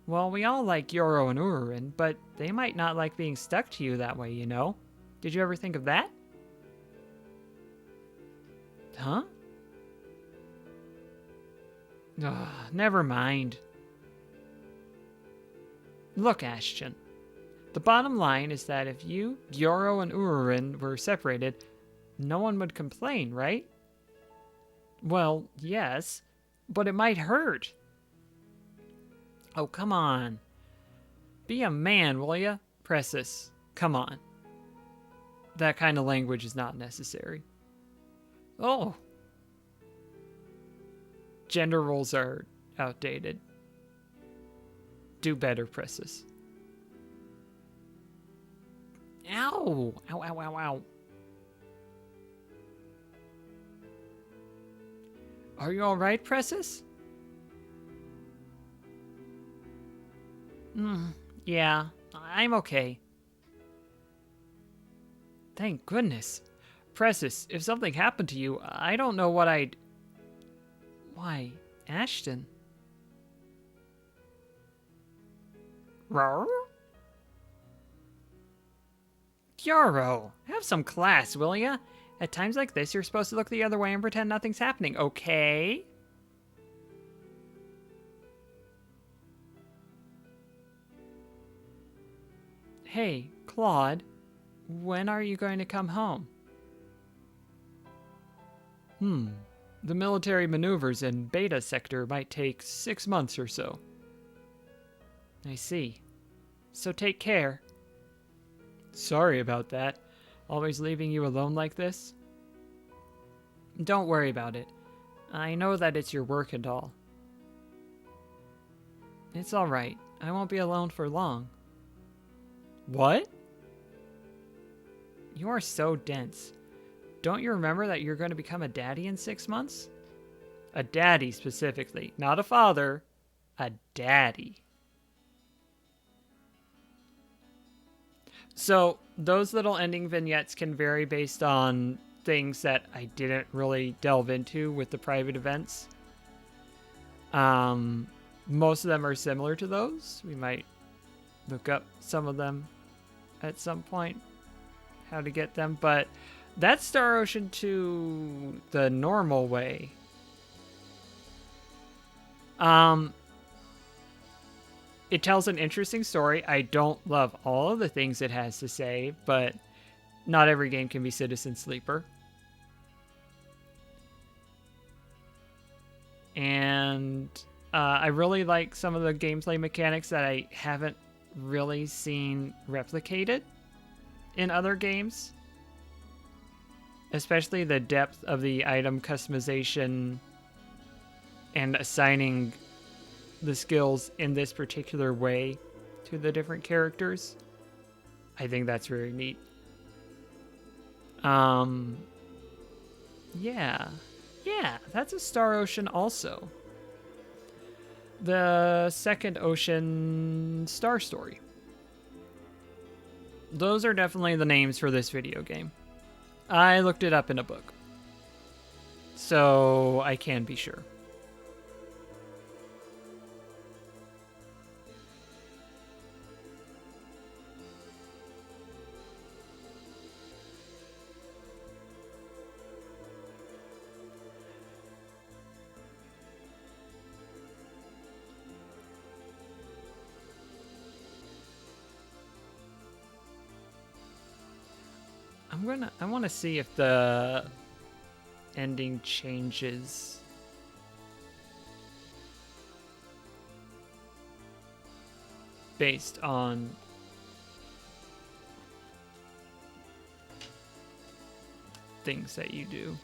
Well, we all like Gyoro and Ururin, but they might not like being stuck to you that way, you know? Did you ever think of that? Huh? Ugh, never mind. Look, Ashton. The bottom line is that if you, Gyoro, and Ururin were separated, no one would complain, right? Well, yes, but it might hurt. Oh, come on. Be a man, will ya? Pressus, come on. That kind of language is not necessary. Oh. Gender roles are outdated. Do better, Pressus. Ow! Ow, ow, ow, ow. Are you alright, Pressus? Yeah, I'm okay. Thank goodness. Precis, if something happened to you, I don't know what I'd... Why, Ashton? Rawr? Yarrow, have some class, will ya? At times like this, you're supposed to look the other way and pretend nothing's happening, okay? Hey, Claude, when are you going to come home? The military maneuvers in Beta Sector might take 6 months or so. I see. So take care. Sorry about that. Always leaving you alone like this? Don't worry about it. I know that it's your work and all. It's alright. I won't be alone for long. What? You are so dense. Don't you remember that you're going to become a daddy in 6 months? A daddy specifically. Not a father. A daddy. So, those little ending vignettes can vary based on things that I didn't really delve into with the private events. Most of them are similar to those. We might look up some of them at some point, how to get them, but that's Star Ocean 2 the normal way. It tells an interesting story. I don't love all of the things it has to say, but not every game can be Citizen Sleeper. And I really like some of the gameplay mechanics that I haven't really seen replicated in other games. Especially the depth of the item customization and assigning the skills in this particular way to the different characters. I think that's very neat. Yeah, that's a Star Ocean also. The second Ocean Star Story. Those are definitely the names for this video game. I looked it up in a book, so I can be sure. I want to see if the ending changes. Based on things that you do.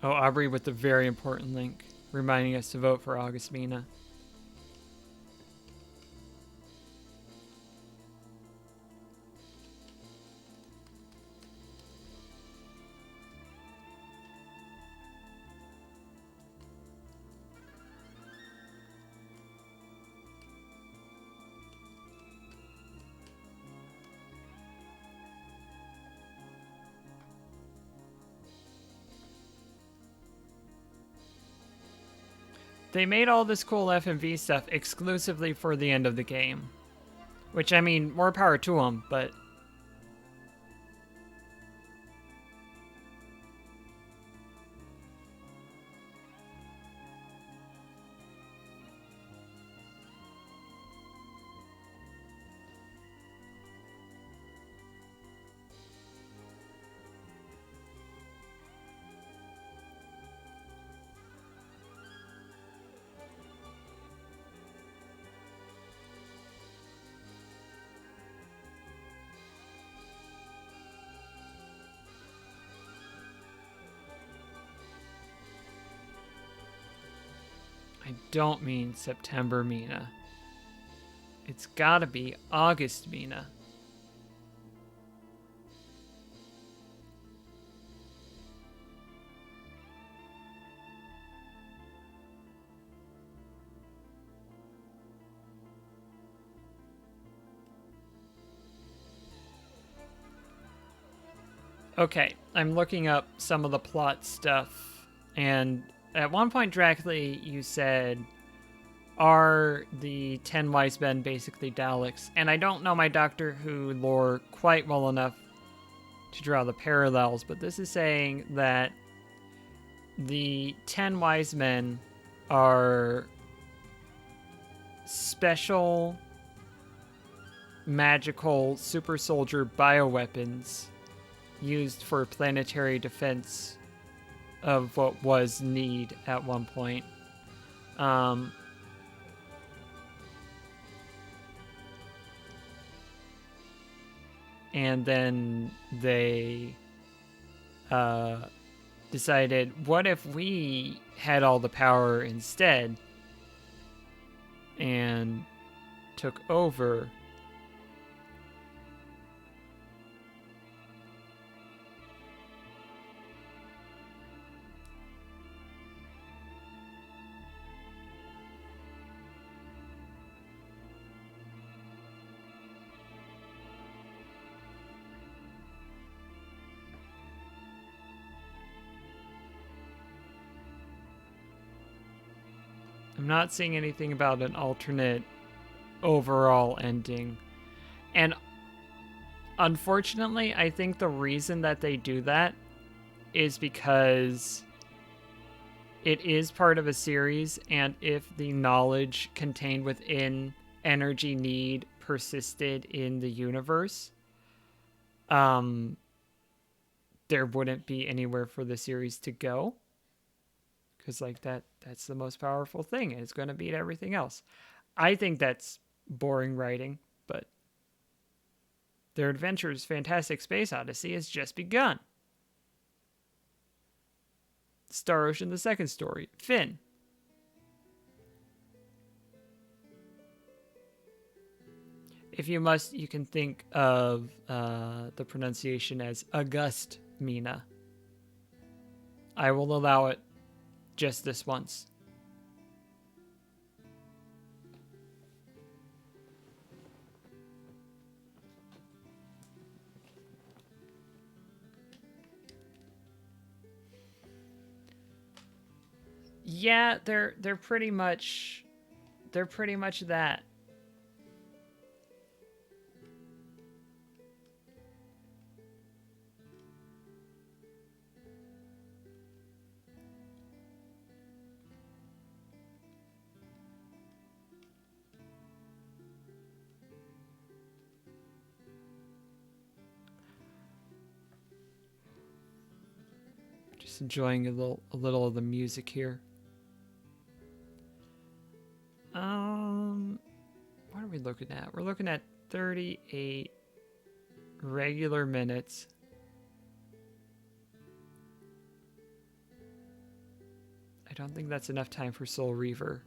Oh, Aubrey with the very important link, reminding us to vote for August Mina. They made all this cool FMV stuff exclusively for the end of the game. Which, I mean, more power to them, but... I don't mean September Mina. It's gotta be August Mina. Okay, I'm looking up some of the plot stuff, and at one point, Dracula, you said, are the 10 wise men basically Daleks? And I don't know my Doctor Who lore quite well enough to draw the parallels, but this is saying that the 10 wise men are special magical super soldier bioweapons used for planetary defense of what was Need at one point. And then they decided, what if we had all the power instead and took over? I'm not seeing anything about an alternate overall ending. And unfortunately, I think the reason that they do that is because it is part of a series, and if the knowledge contained within Energy Need persisted in the universe, there wouldn't be anywhere for the series to go. Because like that's the most powerful thing, and it's going to beat everything else. I think that's boring writing, but their adventure's Fantastic Space Odyssey has just begun. Star Ocean, the second story. Finn. If you must, you can think of the pronunciation as August Mina. I will allow it just this once. Yeah, they're pretty much that. Just enjoying a little of the music here. What are we looking at? We're looking at 38 regular minutes. I don't think that's enough time for Soul Reaver.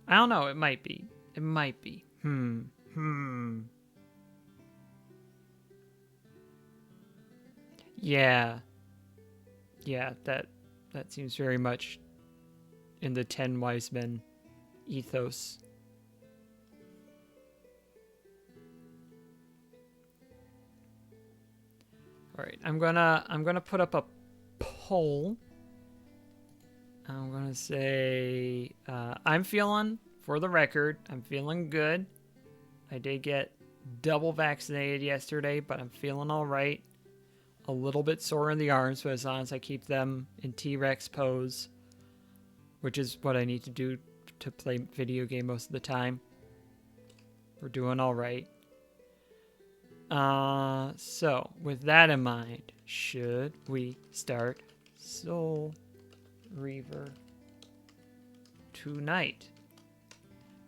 I don't know, it might be. It might be. Yeah. Yeah, that seems very much in the 10 wise men ethos. All right, I'm gonna put up a poll. I'm gonna say I'm feeling, for the record, I'm feeling good. I did get double vaccinated yesterday, but I'm feeling all right. A little bit sore in the arms, but as long as I keep them in T-Rex pose, which is what I need to do to play video game most of the time, we're doing all right. So with that in mind, should we start Soul Reaver tonight?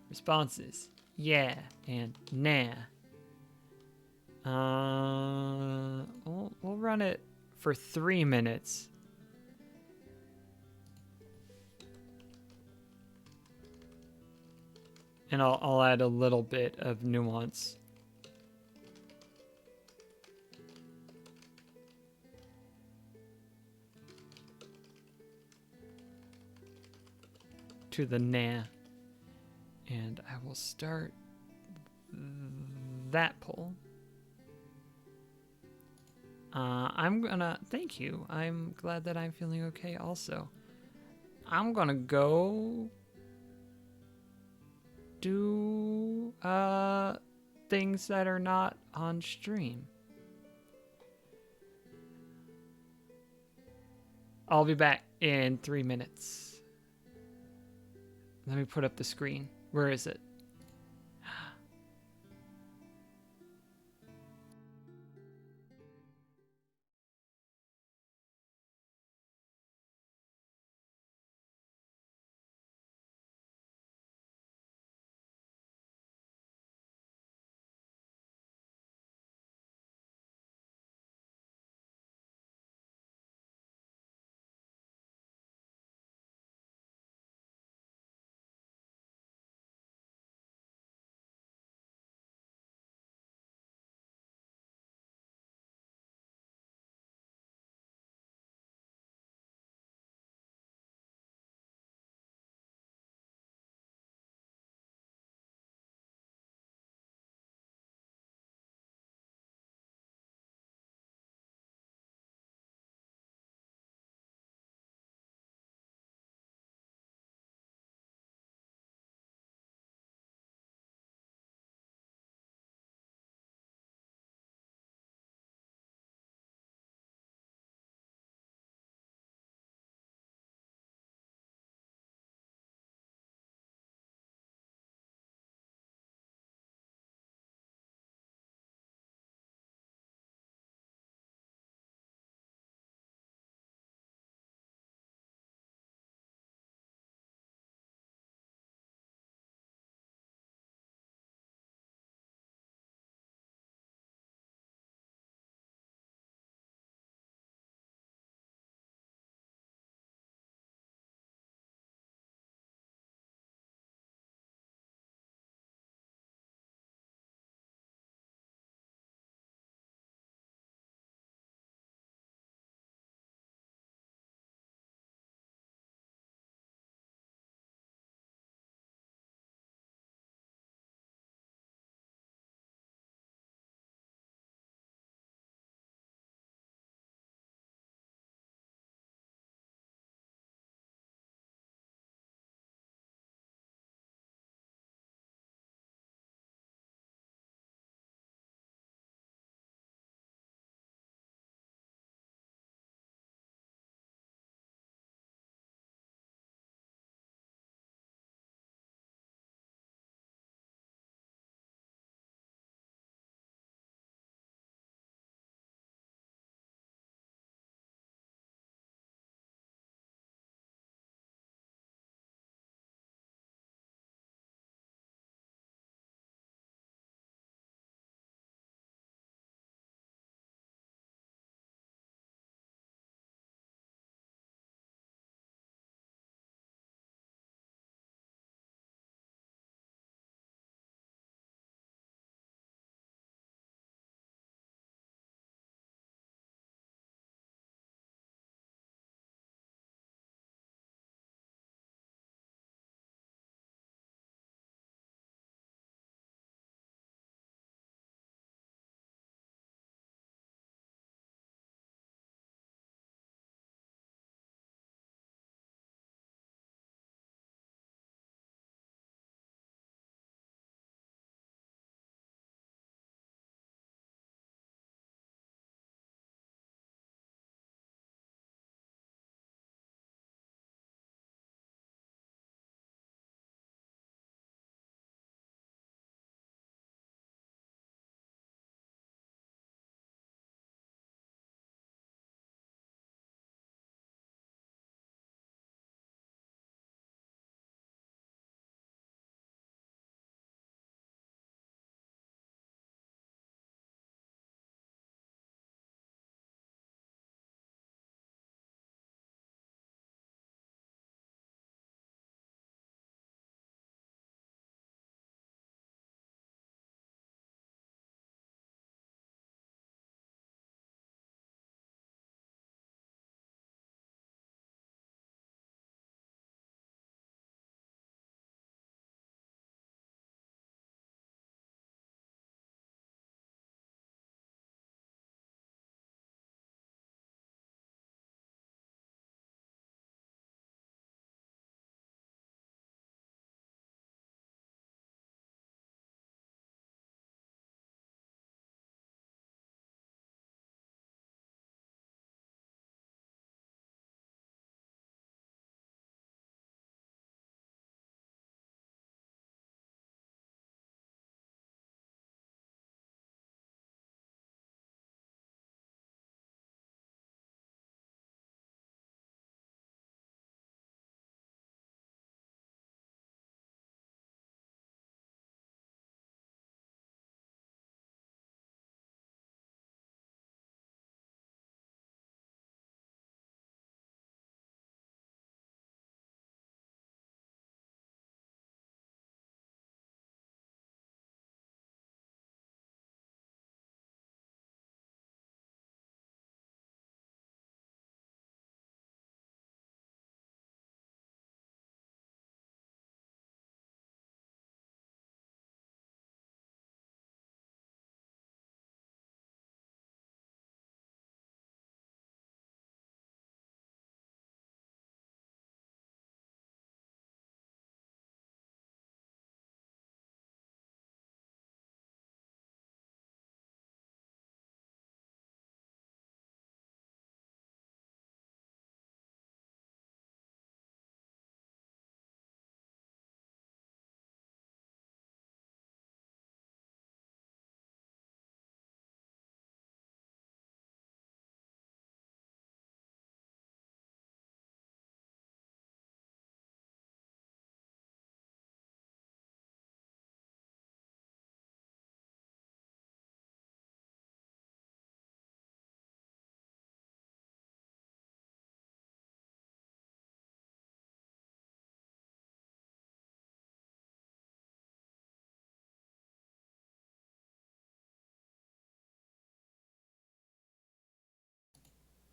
Responses: yeah and nah. We'll run it for 3 minutes. And I'll add a little bit of nuance. To the nah. And I will start that pull. I'm gonna, thank you. I'm glad that I'm feeling okay also. I'm gonna go do things that are not on stream. I'll be back in 3 minutes. Let me put up the screen. Where is it?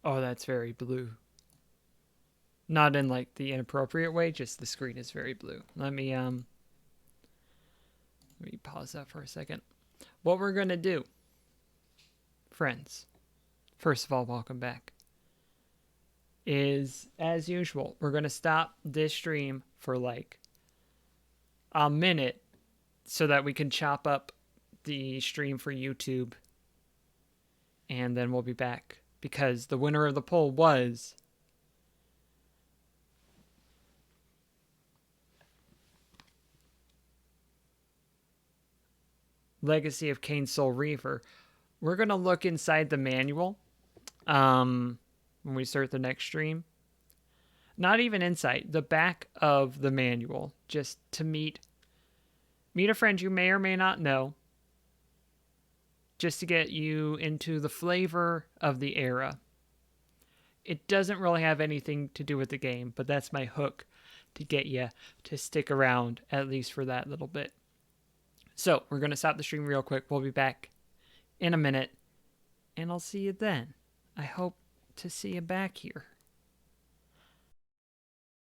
Oh, that's very blue. Not in like the inappropriate way, just the screen is very blue. Let me pause that for a second. What we're gonna do, friends, first of all, welcome back, is as usual, we're gonna stop this stream for like a minute so that we can chop up the stream for YouTube, and then we'll be back because the winner of the poll was Legacy of Kain Soul Reaver. We're going to look inside the manual when we start the next stream. Not even inside, the back of the manual, just to meet a friend you may or may not know, just to get you into the flavor of the era. It doesn't really have anything to do with the game, but that's my hook to get you to stick around, at least for that little bit. So, we're going to stop the stream real quick. We'll be back in a minute, and I'll see you then. I hope to see you back here.